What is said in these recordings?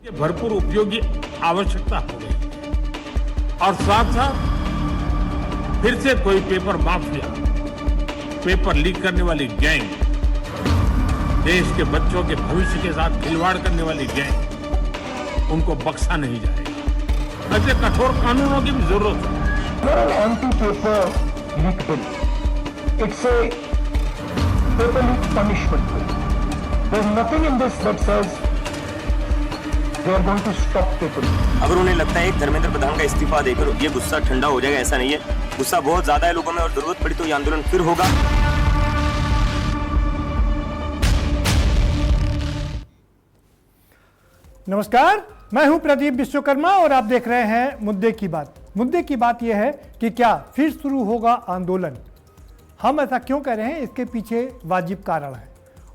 भरपूर उपयोगी आवश्यकता हो गई है और साथ साथ फिर से कोई पेपर माफिया, पेपर लीक करने वाली गैंग, देश के बच्चों के भविष्य के साथ खिलवाड़ करने वाली गैंग, उनको बख्शा नहीं जाएगा। ऐसे कठोर कानूनों की भी जरूरत है। Anti-paper leak bill. It's a paper leak punishment bill. There's nothing in this that says they are going to stop paper leak. अगर उन्हें लगता है धर्मेंद्र प्रधान का इस्तीफा देकर ये गुस्सा ठंडा हो जाएगा, ऐसा नहीं है। गुस्सा बहुत ज्यादा है लोगों में और जरूरत पड़ी तो ये आंदोलन फिर होगा। नमस्कार, मैं हूं प्रदीप विश्वकर्मा और आप देख रहे हैं मुद्दे की बात। मुद्दे की बात यह है कि क्या फिर शुरू होगा आंदोलन। हम ऐसा क्यों कह रहे हैं, इसके पीछे वाजिब कारण है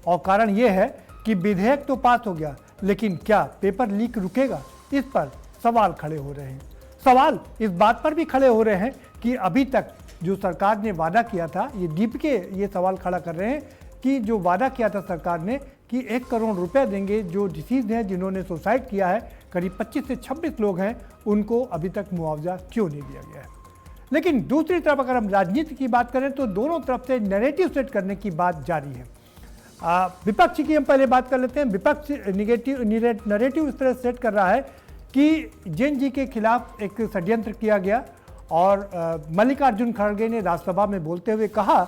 और कारण यह है कि विधेयक तो पास हो गया, लेकिन क्या पेपर लीक रुकेगा, इस पर सवाल खड़े हो रहे हैं। सवाल इस बात पर भी खड़े हो रहे हैं कि अभी तक जो सरकार ने वादा किया था, ये दीपिके ये सवाल खड़ा कर रहे हैं कि जो वादा किया था सरकार ने कि 1 करोड़ रुपए देंगे, जो डिसीज हैं, जिन्होंने सुसाइड किया है, करीब 25 से 26 लोग हैं, उनको अभी तक मुआवजा क्यों नहीं दिया गया है। लेकिन दूसरी तरफ अगर हम राजनीति की बात करें तो दोनों तरफ से नैरेटिव सेट करने की बात जारी है। विपक्ष की हम पहले बात कर लेते हैं। विपक्ष नैरेटिव इस तरह सेट कर रहा है कि जैन जी के खिलाफ एक षड्यंत्र किया गया और मल्लिकार्जुन खड़गे ने राज्यसभा में बोलते हुए कहा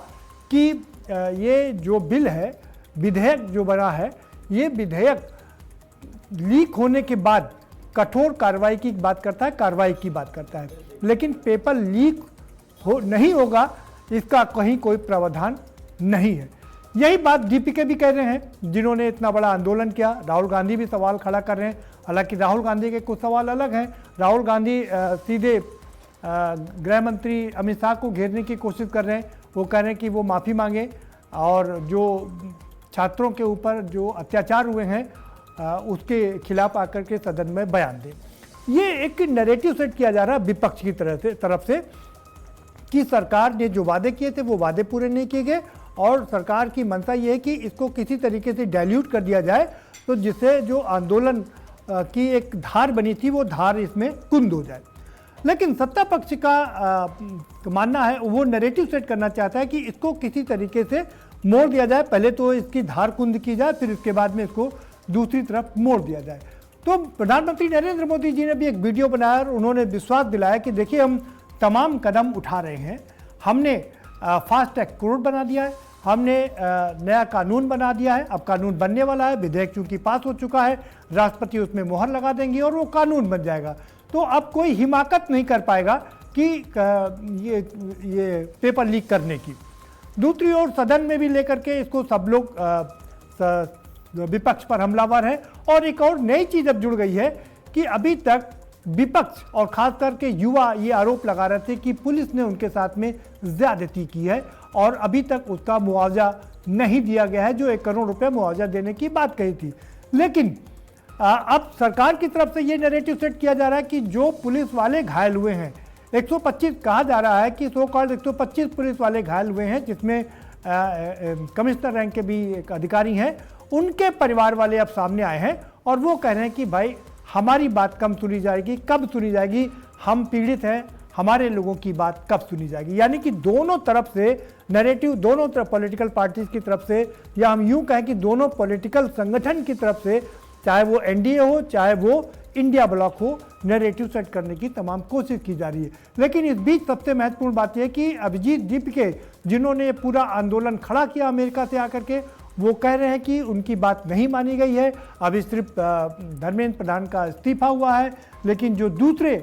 कि ये जो बिल है, विधेयक जो बना है, ये विधेयक लीक होने के बाद कठोर कार्रवाई की बात करता है, कार्रवाई की बात करता है, लेकिन पेपर लीक नहीं होगा, इसका कहीं कोई प्रावधान नहीं है। यही बात दीपिके भी कह रहे हैं, जिन्होंने इतना बड़ा आंदोलन किया। राहुल गांधी भी सवाल खड़ा कर रहे हैं, हालांकि राहुल गांधी के कुछ सवाल अलग हैं। राहुल गांधी सीधे गृह मंत्री अमित शाह को घेरने की कोशिश कर रहे हैं। वो कह रहे हैं कि वो माफ़ी मांगे और जो छात्रों के ऊपर जो अत्याचार हुए हैं उसके खिलाफ आकर के सदन में बयान दें। ये एक नैरेटिव सेट किया जा रहा है विपक्ष की तरफ से कि सरकार ने जो वादे किए थे वो वादे पूरे नहीं किए गए और सरकार की मंशा ये है कि इसको किसी तरीके से डाइल्यूट कर दिया जाए, तो जिससे जो आंदोलन की एक धार बनी थी वो धार इसमें कुंद हो जाए। लेकिन सत्ता पक्ष का मानना है, वो नैरेटिव सेट करना चाहता है कि इसको किसी तरीके से मोड़ दिया जाए। पहले तो इसकी धार कुंद की जाए, फिर उसके बाद में इसको दूसरी तरफ मोड़ दिया जाए। तो प्रधानमंत्री नरेंद्र मोदी जी ने भी एक वीडियो बनाया और उन्होंने विश्वास दिलाया कि देखिए, हम तमाम कदम उठा रहे हैं। हमने फास्ट ट्रैक कोर्ट बना दिया है, हमने नया कानून बना दिया है, अब कानून बनने वाला है, विधेयक चूंकि पास हो चुका है, राष्ट्रपति उसमें मोहर लगा देंगे और वो कानून बन जाएगा। तो अब कोई हिमाकत नहीं कर पाएगा कि ये पेपर लीक करने की। दूसरी ओर सदन में भी लेकर के इसको सब लोग विपक्ष पर हमलावर है। और एक और नई चीज अब जुड़ गई है कि अभी तक विपक्ष और खास करके युवा ये आरोप लगा रहे थे कि पुलिस ने उनके साथ में ज्यादती की है और अभी तक उसका मुआवजा नहीं दिया गया है, जो 1 करोड़ रुपए मुआवजा देने की बात कही थी। लेकिन अब सरकार की तरफ से ये नैरेटिव सेट किया जा रहा है कि जो पुलिस वाले घायल हुए हैं, 125 कहा जा रहा है कि सो कॉल्ड 125 पुलिस वाले घायल हुए हैं, जिसमें कमिश्नर रैंक के भी एक अधिकारी हैं, उनके परिवार वाले अब सामने आए हैं और वो कह रहे हैं कि भाई हमारी बात कब सुनी जाएगी, कब सुनी जाएगी, हम पीड़ित हैं, हमारे लोगों की बात कब सुनी जाएगी। यानी कि दोनों तरफ से नैरेटिव, दोनों तरफ पॉलिटिकल पार्टीज की तरफ से, या हम यूं कहें कि दोनों पॉलिटिकल संगठन की तरफ से, चाहे वो एनडीए हो चाहे वो इंडिया ब्लॉक हो, नैरेटिव सेट करने की तमाम कोशिश की जा रही है। लेकिन इस बीच सबसे महत्वपूर्ण बात यह कि अभिजीत दीपिके, जिन्होंने पूरा आंदोलन खड़ा किया अमेरिका से आकर के, वो कह रहे हैं कि उनकी बात नहीं मानी गई है। अभी सिर्फ धर्मेंद्र प्रधान का इस्तीफा हुआ है, लेकिन जो दूसरे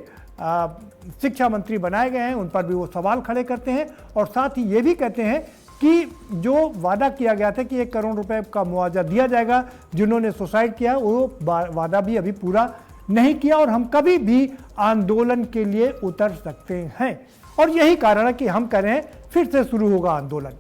शिक्षा मंत्री बनाए गए हैं उन पर भी वो सवाल खड़े करते हैं और साथ ही ये भी कहते हैं कि जो वादा किया गया था कि 1 करोड़ रुपए का मुआवजा दिया जाएगा जिन्होंने सुसाइड किया, वो वादा भी अभी पूरा नहीं किया और हम कभी भी आंदोलन के लिए उतर सकते हैं। और यही कारण है कि हम कह रहे हैं फिर से शुरू होगा आंदोलन।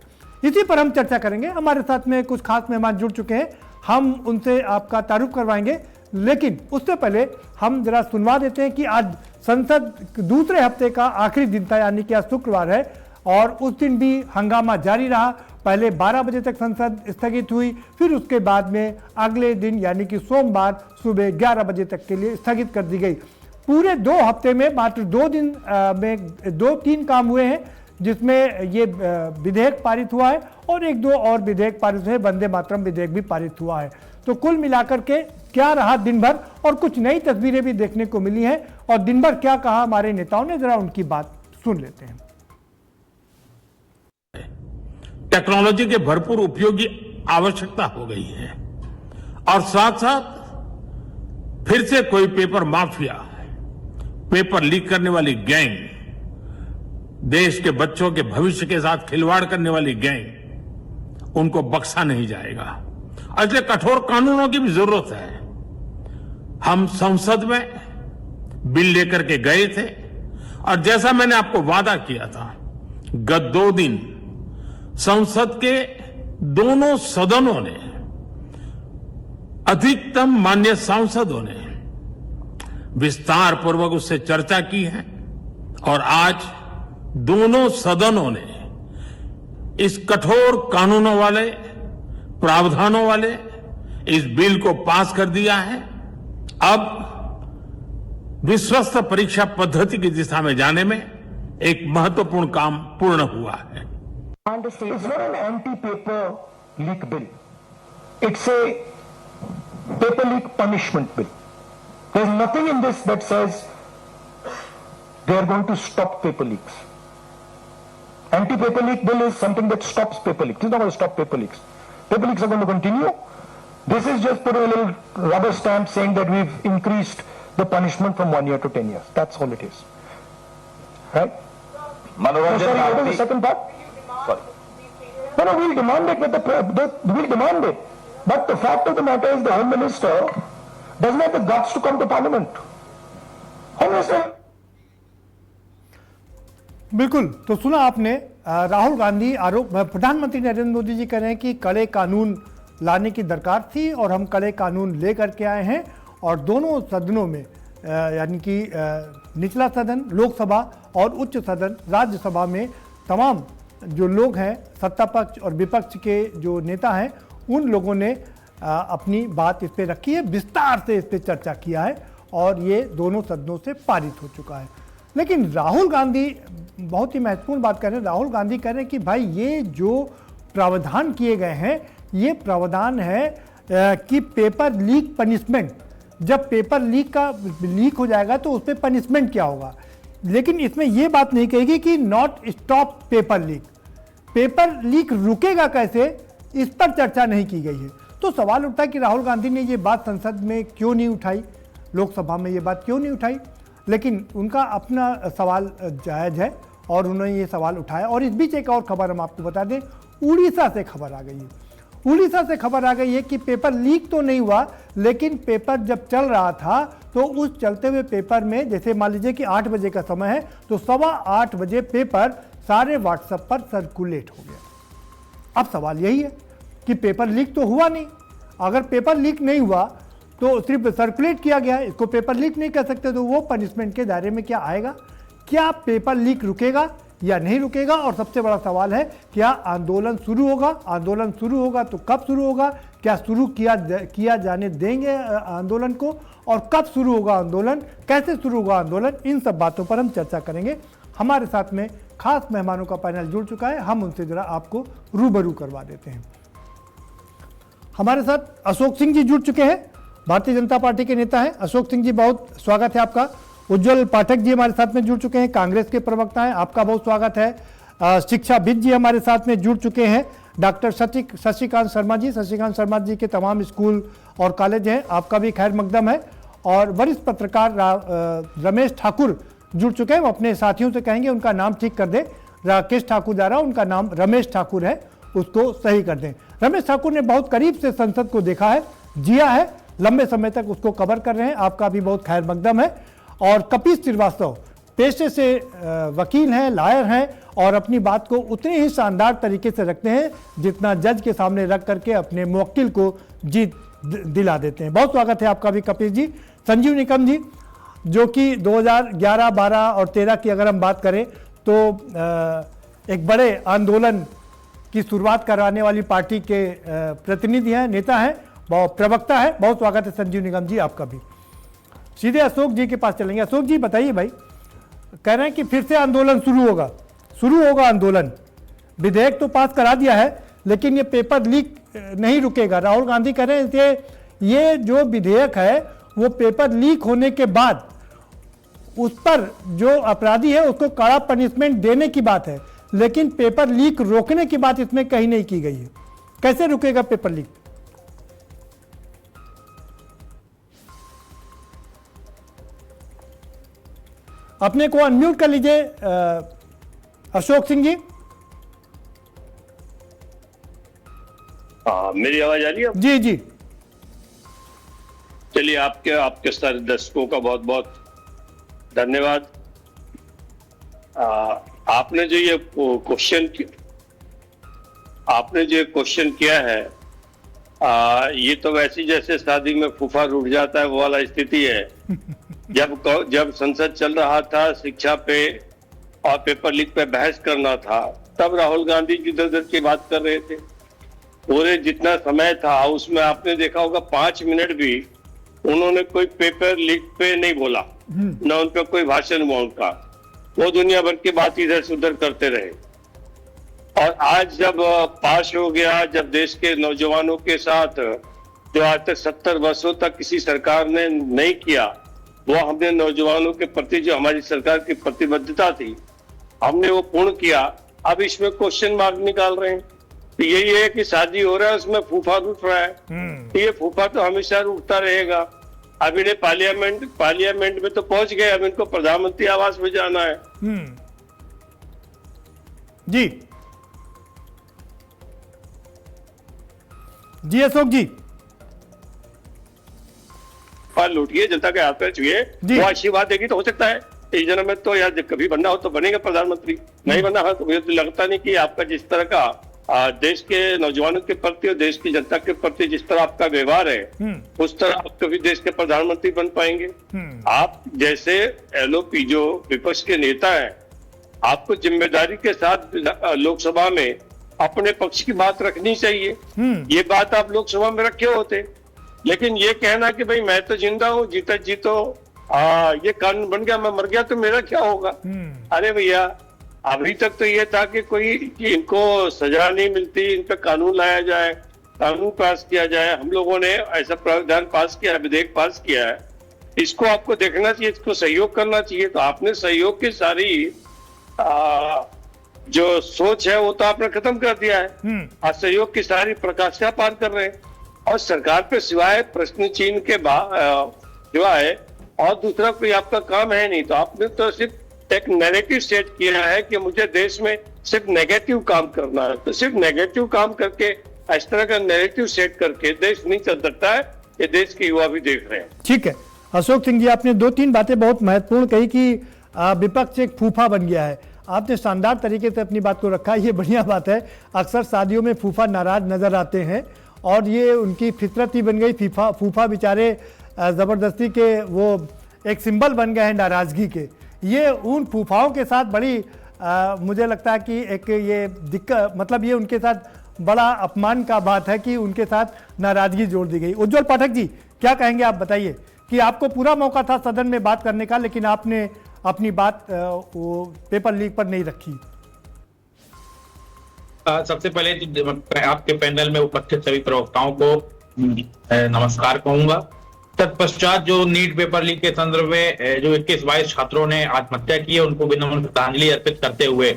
इसी पर हम चर्चा करेंगे। हमारे साथ में कुछ खास मेहमान जुड़ चुके हैं, हम उनसे आपका तारुफ करवाएंगे, लेकिन उससे पहले हम जरा सुनवा देते हैं कि आज संसद दूसरे हफ्ते का आखिरी दिन था, यानी कि आज शुक्रवार है और उस दिन भी हंगामा जारी रहा। पहले 12 बजे तक संसद स्थगित हुई, फिर उसके बाद में अगले दिन यानी कि सोमवार सुबह 11 बजे तक के लिए स्थगित कर दी गई। पूरे 2 हफ्ते में मात्र 2 दिन में 2-3 काम हुए हैं जिसमें ये विधेयक पारित हुआ है और 1-2 और विधेयक पारित हुए, वंदे मातरम विधेयक भी पारित हुआ है। तो कुल मिलाकर के क्या रहा दिन भर, और कुछ नई तस्वीरें भी देखने को मिली हैं। और दिन भर क्या कहा हमारे नेताओं ने, जरा उनकी बात सुन लेते हैं। टेक्नोलॉजी के भरपूर उपयोग की आवश्यकता हो गई है और साथ साथ फिर से कोई पेपर माफिया, पेपर लीक करने वाली गैंग, देश के बच्चों के भविष्य के साथ खिलवाड़ करने वाली गैंग, उनको बख्शा नहीं जाएगा। इसलिए कठोर कानूनों की भी जरूरत है। हम संसद में बिल लेकर के गए थे और जैसा मैंने आपको वादा किया था, गत 2 दिन संसद के दोनों सदनों ने, अधिकतम माननीय सांसदों ने विस्तार पूर्वक उससे चर्चा की है और आज दोनों सदनों ने इस कठोर कानूनों वाले, प्रावधानों वाले इस बिल को पास कर दिया है। अब विश्वस्त परीक्षा पद्धति की दिशा में जाने में एक महत्वपूर्ण काम पूर्ण हुआ है। It's not an anti-paper leak bill. It's a paper leak punishment bill. There's nothing in this that says they are going to stop paper leaks. Anti-paper leak bill is something that stops paper leaks. It's not going to stop paper leaks. Paper leaks are going to continue. This is just putting a little rubber stamp saying that we've increased the punishment from 1 year to 10 years. That's all it is. Right? मनोरंजन Sorry, what was the second part? Sorry. No, we'll demand it, we'll demand it. But the fact of the matter is the Home Minister doesn't have the guts to come to Parliament. Home Minister. बिल्कुल, तो सुना आपने राहुल गांधी आरोप, प्रधानमंत्री नरेंद्र मोदी जी कह रहे हैं कि कड़े कानून लाने की दरकार थी और हम कड़े कानून ले करके आए हैं। और दोनों सदनों में यानी कि निचला सदन लोकसभा और उच्च सदन राज्यसभा में तमाम जो लोग हैं, सत्ता पक्ष और विपक्ष के जो नेता हैं, उन लोगों ने अपनी बात इस पे रखी है, विस्तार से इस पे चर्चा किया है और ये दोनों सदनों से पारित हो चुका है। लेकिन राहुल गांधी बहुत ही महत्वपूर्ण बात कर रहे हैं। राहुल गांधी कह रहे हैं कि भाई ये जो प्रावधान किए गए हैं, ये प्रावधान है कि पेपर लीक पनिशमेंट, जब पेपर लीक हो जाएगा तो उस पर पनिशमेंट क्या होगा। लेकिन इसमें यह बात नहीं कहेगी कि not stop paper leak, paper leak रुकेगा कैसे, इस पर चर्चा नहीं की गई है। तो सवाल उठता है कि राहुल गांधी ने ये बात संसद में क्यों नहीं उठाई, लोकसभा में ये बात क्यों नहीं उठाई। लेकिन उनका अपना सवाल जायज़ है और उन्होंने ये सवाल उठाया। और इस बीच एक और खबर हम आपको बता दें, उड़ीसा से खबर आ गई है। उड़ीसा से खबर आ गई है कि पेपर लीक तो नहीं हुआ, लेकिन पेपर जब चल रहा था तो उस चलते हुए पेपर में, जैसे मान लीजिए कि 8 बजे का समय है, तो 8:15 बजे पेपर सारे व्हाट्सएप पर सर्कुलेट हो गया। अब सवाल यही है कि पेपर लीक तो हुआ नहीं, अगर पेपर लीक नहीं हुआ तो सिर्फ सर्कुलेट किया गया, इसको पेपर लीक नहीं कह सकते, तो वो पनिशमेंट के दायरे में क्या आएगा। क्या पेपर लीक रुकेगा या नहीं रुकेगा। और सबसे बड़ा सवाल है, क्या आंदोलन शुरू होगा, आंदोलन शुरू होगा तो कब शुरू होगा, क्या शुरू किया जाने देंगे आंदोलन को, और कब शुरू होगा आंदोलन, कैसे शुरू होगा आंदोलन, इन सब बातों पर हम चर्चा करेंगे। हमारे साथ में खास मेहमानों का पैनल जुड़ चुका है, हम उनसे जरा आपको रूबरू करवा देते हैं। हमारे साथ अशोक सिंह जी जुड़ चुके हैं, भारतीय जनता पार्टी के नेता हैं। अशोक सिंह जी, बहुत स्वागत है आपका। उज्जवल पाठक जी हमारे साथ में जुड़ चुके हैं, कांग्रेस के प्रवक्ता हैं, आपका बहुत स्वागत है। शिक्षाविद जी हमारे साथ में जुड़ चुके हैं, डॉक्टर शशिकांत शर्मा जी, शशिकांत शर्मा जी के तमाम स्कूल और कॉलेज हैं, आपका भी खैर मकदम है। और वरिष्ठ पत्रकार रमेश ठाकुर जुड़ चुके हैं, हम अपने साथियों से कहेंगे उनका नाम ठीक कर दें, राकेश ठाकुर जा रहा, उनका नाम रमेश ठाकुर है, उसको सही कर दें। रमेश ठाकुर ने बहुत करीब से संसद को देखा है, जिया है, लंबे समय तक उसको कवर कर रहे हैं, आपका भी बहुत खैर मकदम है। और कपिल श्रीवास्तव पेशे से वकील हैं, लॉयर हैं और अपनी बात को उतने ही शानदार तरीके से रखते हैं जितना जज के सामने रख करके अपने मुवक्किल को जीत दिला देते हैं। बहुत स्वागत है आपका भी कपिल जी। संजीव निकम जी, जो कि 2011, 12 और 13 की अगर हम बात करें तो एक बड़े आंदोलन की शुरुआत कराने वाली पार्टी के प्रतिनिधि हैं, नेता हैं, बहुत प्रवक्ता है। बहुत स्वागत है संजीव निगम जी आपका भी। सीधे अशोक जी के पास चलेंगे। अशोक जी बताइए भाई, कह रहे हैं कि फिर से आंदोलन शुरू होगा आंदोलन। विधेयक तो पास करा दिया है लेकिन ये पेपर लीक नहीं रुकेगा। राहुल गांधी कह रहे हैं कि ये जो विधेयक है वो पेपर लीक होने के बाद उस पर जो अपराधी है उसको कड़ा पनिशमेंट देने की बात है, लेकिन पेपर लीक रोकने की बात इसमें कहीं नहीं की गई है। कैसे रुकेगा पेपर लीक? अपने को अनम्यूट कर लीजिए अशोक सिंह जी। मेरी आवाज आ रही है? जी जी। चलिए, आपके सारे दर्शकों का बहुत बहुत धन्यवाद। आपने जो ये क्वेश्चन किया है, ये तो वैसी जैसे शादी में फूफा रूठ जाता है वो वाला स्थिति है। जब संसद चल रहा था शिक्षा पे और पेपर लीक पे बहस करना था, तब राहुल गांधी इधर की बात कर रहे थे। पूरे जितना समय था उसमें आपने देखा होगा 5 मिनट भी उन्होंने कोई पेपर लीक पे नहीं बोला, न उन पर कोई भाषण हुआ उनका। वो दुनिया भर की बात इधर से उधर करते रहे। और आज जब पास हो गया, जब देश के नौजवानों के साथ जो आज तक 70 वर्षों तक किसी सरकार ने नहीं किया, वो हमने नौजवानों के प्रति जो हमारी सरकार की प्रतिबद्धता थी हमने वो पूर्ण किया। अब इसमें क्वेश्चन मार्क निकाल रहे हैं। तो यही है कि शादी हो रहा है उसमें फूफा रूठ रहा है। ये फूफा तो हमेशा रूठता रहेगा। अब इन्हें पार्लियामेंट में तो पहुंच गए, अब इनको प्रधानमंत्री आवास में जाना है। जी जी अशोक जी। लूटिए, जनता के हाथ में छुए, वो आशीर्वाद देगी तो हो सकता है इस जन्म में तो, यार कभी बनना हो तो बनेगा प्रधानमंत्री, नहीं बनना हो तो मुझे तो लगता नहीं कि आपका जिस तरह का देश के नौजवानों के प्रति और देश की जनता के प्रति जिस तरह आपका व्यवहार है उस तरह आप कभी देश के प्रधानमंत्री बन पाएंगे। आप जैसे एलओपी जो विपक्ष के नेता है, आपको जिम्मेदारी के साथ लोकसभा में अपने पक्ष की बात रखनी चाहिए। ये बात आप लोकसभा में रखे होते, लेकिन ये कहना कि भाई मैं तो जिंदा हूँ, जीता जीतो ये कानून बन गया, मैं मर गया तो मेरा क्या होगा। अरे भैया, अभी तक तो ये था कि इनको सजा नहीं मिलती, इन पे कानून लाया जाए, कानून पास किया जाए। हम लोगों ने ऐसा प्रावधान पास किया, विधेयक पास किया है। इसको आपको देखना चाहिए, इसको सहयोग करना चाहिए। तो आपने सहयोग की सारी जो सोच है वो तो आपने खत्म कर दिया है। आज सहयोग की सारी प्रकाशा पार कर रहे हैं और सरकार पे सिवाय प्रश्न चिन्ह के सिवाय और दूसरा कोई आपका काम है नहीं। तो आपने तो सिर्फ एक नैरेटिव सेट किया है कि मुझे देश में सिर्फ नेगेटिव काम करना है। तो सिर्फ नेगेटिव काम करके, इस तरह का नैरेटिव सेट करके देश नहीं चल सकता है। ये देश के युवा भी देख रहे हैं। ठीक है अशोक सिंह जी, आपने 2-3 बातें बहुत महत्वपूर्ण कही कि विपक्ष एक फूफा बन गया है। आपने शानदार तरीके से अपनी बात को रखा, ये बढ़िया बात है। अक्सर शादियों में फूफा नाराज नजर आते हैं और ये उनकी फितरत ही बन गई। फूफा बेचारे ज़बरदस्ती के वो एक सिंबल बन गए हैं नाराज़गी के। ये उन फूफाओं के साथ बड़ी मुझे लगता है कि एक ये दिक्कत, मतलब ये उनके साथ बड़ा अपमान का बात है कि उनके साथ नाराज़गी जोड़ दी गई। उज्ज्वल पाठक जी क्या कहेंगे, आप बताइए कि आपको पूरा मौका था सदन में बात करने का, लेकिन आपने अपनी बात वो पेपर लीक पर नहीं रखी। सबसे पहले आपके पैनल में उपस्थित सभी प्रवक्ताओं को नमस्कार कहूंगा। तत्पश्चात जो नीट पेपर लीक के संदर्भ में जो 21-22 छात्रों ने आत्महत्या की है उनको विनम्र श्रद्धांजलि अर्पित करते हुए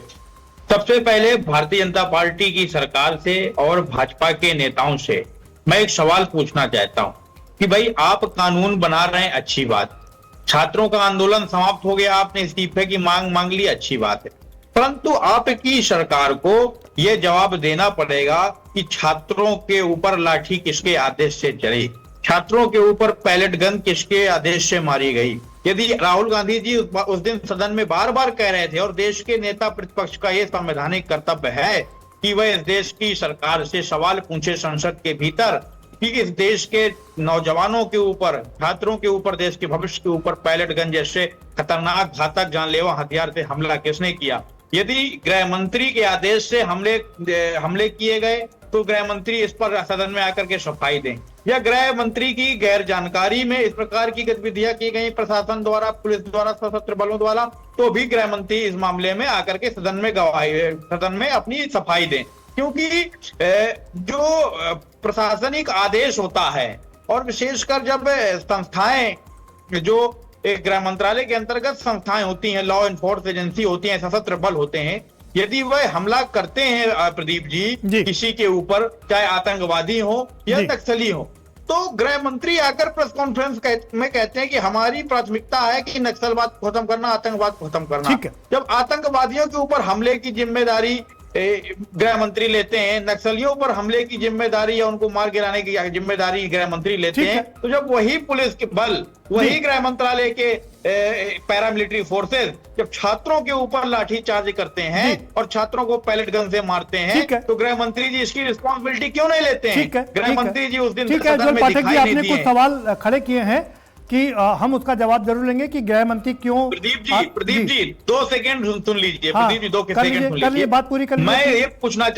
सबसे पहले भारतीय जनता पार्टी की सरकार से और भाजपा के नेताओं से मैं एक सवाल पूछना चाहता हूं कि भाई आप कानून बना रहे हैं, अच्छी बात, छात्रों का आंदोलन समाप्त हो गया, आपने इस्तीफे की मांग ली, अच्छी बात है, परंतु आपकी सरकार को यह जवाब देना पड़ेगा कि छात्रों के ऊपर लाठी किसके आदेश से चली, छात्रों के ऊपर पैलेट गन किसके आदेश से मारी गई। यदि राहुल गांधी जी उस दिन सदन में बार बार कह रहे थे और देश के नेता प्रतिपक्ष का यह संवैधानिक कर्तव्य है कि वह इस देश की सरकार से सवाल पूछे संसद के भीतर कि इस देश के नौजवानों के ऊपर, छात्रों के ऊपर, देश के भविष्य के ऊपर पैलेट गन जैसे खतरनाक, घातक, जानलेवा हथियार से हमला किसने किया, यदि गृह मंत्री के आदेश से हमले किए गए तो गृह मंत्री इस पर सदन में आकर के सफाई दें, या गृह मंत्री की गैर जानकारी में इस प्रकार की गतिविधियां की गई प्रशासन द्वारा, पुलिस द्वारा, सशस्त्र बलों द्वारा, तो भी गृह मंत्री इस मामले में आकर के सदन में अपनी सफाई दें। क्योंकि जो प्रशासनिक आदेश होता है और विशेषकर जब संस्थाएं, जो एक गृह मंत्रालय के अंतर्गत संस्थाएं होती हैं, लॉ एनफोर्स एजेंसी होती हैं, सशस्त्र बल होते हैं, यदि वह हमला करते हैं प्रदीप जी किसी के ऊपर, चाहे आतंकवादी हो या नक्सली हो, तो गृह मंत्री आकर प्रेस कॉन्फ्रेंस में कहते हैं कि हमारी प्राथमिकता है कि नक्सलवाद को खत्म करना, आतंकवाद को खत्म करना। जब आतंकवादियों के ऊपर हमले की जिम्मेदारी गृह मंत्री लेते हैं, नक्सलियों पर हमले की जिम्मेदारी या उनको मार गिराने की जिम्मेदारी गृह मंत्री लेते हैं, तो जब वही पुलिस के बल, वही गृह मंत्रालय के पैरामिलिट्री फोर्सेस जब छात्रों के ऊपर लाठीचार्ज करते हैं और छात्रों को पैलेट गन से मारते हैं, तो गृह मंत्री जी इसकी रिस्पॉन्सिबिलिटी क्यों नहीं लेते हैं? गृह मंत्री जी उस दिन सदन में दिखाई नहीं दिए। कुछ सवाल खड़े किए हैं कि हम उसका जवाब जरूर लेंगे कि गृह मंत्री क्यों। प्रदीप जी 2 सेकंड सुन लीजिए। प्रदीप जी 2 सेकंड सुन लीजिए, बात पूरी कर। मैं ये पूछना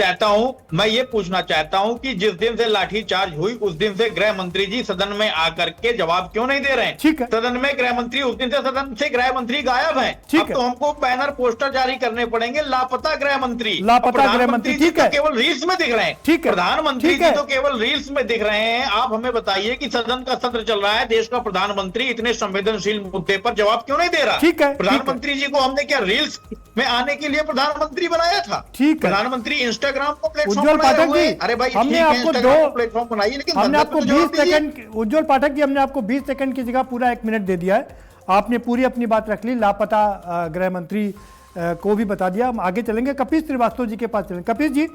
चाहता हूं कि जिस दिन से लाठीचार्ज हुई उस दिन से गृह मंत्री जी सदन में आकर के जवाब क्यों नहीं दे रहे हैं? ठीक है, सदन में गृह मंत्री, उस दिन से सदन से गृह मंत्री गायब हैं। अब तो हमको बैनर पोस्टर जारी करने पड़ेंगे, लापता गृह मंत्री। ठीक है, केवल रील्स में दिख रहे हैं। ठीक है, प्रधानमंत्री जी तो केवल रील्स में दिख रहे हैं। आप हमें बताइए कि सदन का सत्र चल रहा है, देश का प्रधानमंत्री इतने संवेदनशील मुद्दे पर जवाब क्यों नहीं दे रहा? ठीक है, प्रधानमंत्री जी को हमने क्या रील्स में आने के लिए प्रधानमंत्री बनाया था? ठीक है, प्रधानमंत्री इंस्टाग्राम को प्लेटफॉर्म उज्जवल पाठक जी, अरे भाई हमने आपको 2 प्लेटफॉर्म बनाइए, लेकिन हमने आपको 20 सेकंड, उज्जवल पाठक जी हमने आपको 20 सेकंड की जगह पूरा 1 मिनट दे दिया है। आपने पूरी अपनी बात रख ली, लापता गृह मंत्री को भी बता दिया। हम आगे चलेंगे, कपिश श्रीवास्तव जी के पास चलेंगे। कपिश जी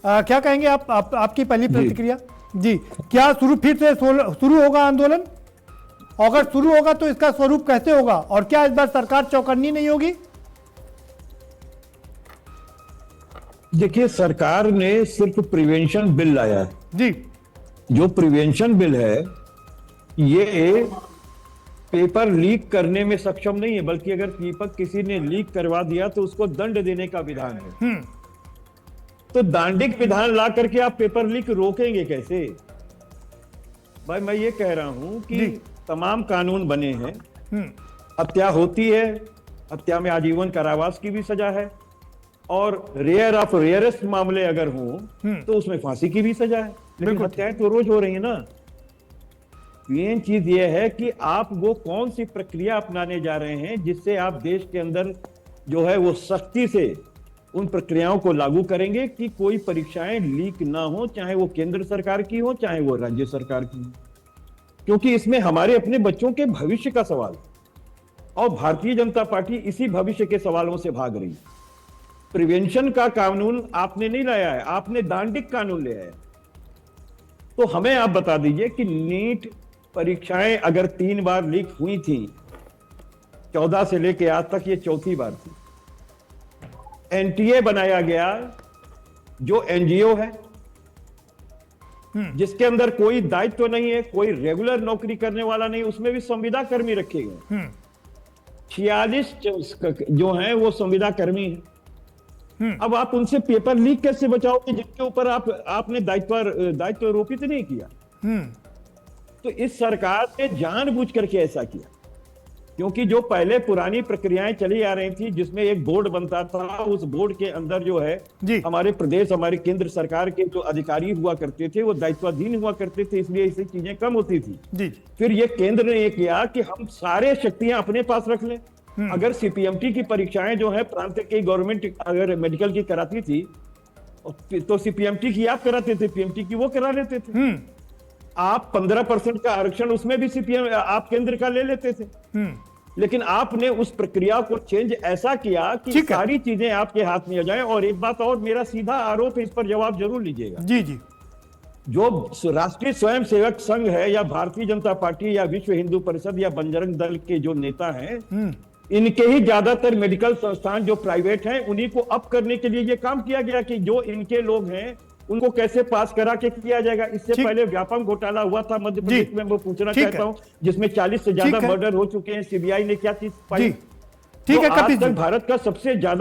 क्या कहेंगे आपकी पहली प्रतिक्रिया जी? क्या फिर से शुरू होगा आंदोलन? अगर शुरू होगा तो इसका स्वरूप कैसे होगा, और क्या इस बार सरकार चौकन्नी नहीं होगी? देखिए, सरकार ने सिर्फ प्रिवेंशन बिल लाया है जी। जो प्रिवेंशन बिल है ये पेपर लीक करने में सक्षम नहीं है, बल्कि अगर पेपर किसी ने लीक करवा दिया तो उसको दंड देने का विधान है। तो दांडिक विधान ला करके आप पेपर लीक रोकेंगे कैसे? भाई मैं ये कह रहा हूं कि तमाम कानून बने हैं, हत्या होती है, हत्या में आजीवन कारावास की भी सजा है, और रेयर ऑफ रेयरेस्ट मामले अगर हों तो उसमें फांसी की भी सजा है। लेकिन हत्याएं तो रोज हो रही है ना। मेन चीज यह है कि आप वो कौन सी प्रक्रिया अपनाने जा रहे हैं जिससे आप देश के अंदर जो है वो सख्ती से उन प्रक्रियाओं को लागू करेंगे कि कोई परीक्षाएं लीक ना हो, चाहे वो केंद्र सरकार की हो चाहे वो राज्य सरकार की हो, क्योंकि इसमें हमारे अपने बच्चों के भविष्य का सवाल, और भारतीय जनता पार्टी इसी भविष्य के सवालों से भाग रही। प्रिवेंशन का कानून आपने नहीं लाया है, आपने दांडिक कानून लाया है। तो हमें आप बता दीजिए कि नीट परीक्षाएं अगर 3 बार लीक हुई थी 14 से लेके आज तक, ये 4थी बार थी। एनटीए बनाया गया जो एनजीओ है, जिसके अंदर कोई दायित्व नहीं है, कोई रेगुलर नौकरी करने वाला नहीं, उसमें भी संविदा कर्मी रखे गए। 46 जो हैं वो संविदा कर्मी हैं। अब आप उनसे पेपर लीक कैसे बचाओगे जिनके ऊपर आपने दायित्व आरोपित नहीं किया? तो इस सरकार ने जानबूझ करके ऐसा किया, क्योंकि जो पहले पुरानी प्रक्रियाएं चली आ रही थी जिसमें एक बोर्ड बनता था, उस बोर्ड के अंदर जो है हमारे प्रदेश, हमारे केंद्र सरकार के जो अधिकारी हुआ करते थे वो दायित्वाधीन हुआ करते थे, इसलिए ऐसी चीजें कम होती थी। फिर ये केंद्र ने ये किया कि हम सारे शक्तियां अपने पास रख लें। अगर सीपीएमटी की परीक्षाएं जो है प्रांत की गवर्नमेंट अगर मेडिकल की कराती थी तो सीपीएमटी की आप कराते थे, पीएमटी की वो करा लेते थे। आप 15% का आरक्षण उसमें भी सीपीएम आप केंद्र का ले लेते थे। लेकिन आपने उस प्रक्रिया को चेंज ऐसा किया कि सारी चीजें आपके हाथ में आ जाए। और एक बात और, मेरा सीधा आरोप है, इस पर जवाब जरूर लीजिएगा। जी जी, जो राष्ट्रीय स्वयंसेवक संघ है या भारतीय जनता पार्टी या विश्व हिंदू परिषद या बजरंग दल के जो नेता हैं, इनके ही ज्यादातर मेडिकल संस्थान जो प्राइवेट हैं उन्हीं को अप करने के लिए ये काम किया गया कि जो इनके लोग हैं उनको कैसे पास करा के किया जाएगा। इससे पहले व्यापम घोटाला हुआ था मध्य प्रदेश में, वो पूछना चाहता हूं, जिसमें 40 से ज्यादा मर्डर हो चुके हैं। सीबीआई ने क्या चीज पाई? ठीक जो है, आज कपिल तक जी। भारत का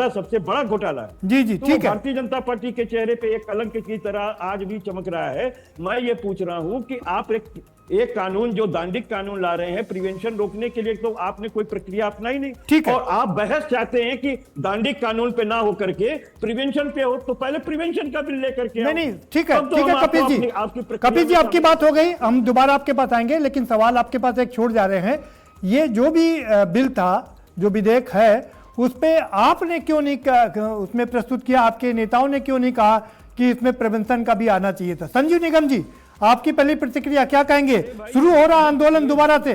सबसे बड़ा घोटाला है। जी जी तो ठीक है। भारतीय जनता पार्टी के चेहरे पे एक कलंक की तरह आज भी चमक रहा है। मैं ये पूछ रहा हूं कि आप एक कानून जो दांडिक कानून ला रहे हैं प्रिवेंशन रोकने के लिए, तो आपने कोई प्रक्रिया अपनाई नहीं। ठीक है। और आप बहस चाहते हैं कि दांडिक कानून पे ना हो करके प्रिवेंशन पे हो, तो पहले प्रिवेंशन का बिल लेकर के आओ। नहीं ठीक है, तब तो ठीक है हम कपिल आपको जी। आपकी प्रक्रिया कपिल जी में आपकी शामिल- बात हो गई, हम दोबारा आपके पास आएंगे, लेकिन सवाल आपके पास एक छोड़ जा रहे हैं। ये जो भी बिल था, जो विधेयक है, उस पे आपने क्यों नहीं उसमें प्रस्तुत किया, आपके नेताओं ने क्यों नहीं कहा कि इसमें प्रिवेंशन का भी आना चाहिए था? संजीव निगम जी, आपकी पहली प्रतिक्रिया क्या कहेंगे? शुरू हो रहा आंदोलन दोबारा से,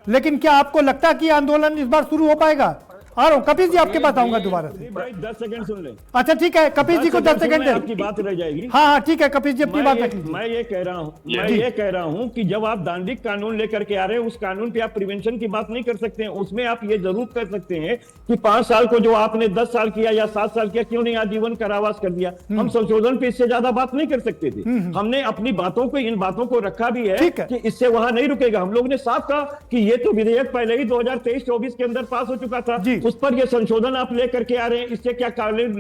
लेकिन क्या आपको लगता है कि आंदोलन इस बार शुरू हो पाएगा? आ रहा हूं कपिल जी, आपके पास आऊंगा दोबारा से। भाई 10 सेकंड सुन ले। अच्छा ठीक है, कपिल जी को 10 सेकंड आपकी दे। बात रह जाएगी। हाँ हाँ ठीक है, कपिल जी अपनी बात रख लीजिए। मैं ये कह रहा हूं कि जब आप दांडिक कानून लेकर के आ रहे हैं, उस कानून पे आप प्रिवेंशन की बात नहीं कर सकते हैं। उसमें आप ये जरूर कर सकते हैं कि 5 साल को जो आपने 10 साल किया या 7 साल किया, क्यों नहीं आजीवन कारावास कर दिया? हम संशोधन पे इससे ज्यादा बात नहीं कर सकते थे। हमने अपनी बातों को, इन बातों को रखा भी है ठीक है। कि इससे वहां नहीं रुकेगा। हम लोग ने साफ कहा कि ये तो विधेयक पहले ही 2023-24 के अंदर पास हो चुका था, जी। उस पर ये संशोधन आप लेकर के आ रहे हैं, इससे क्या कानून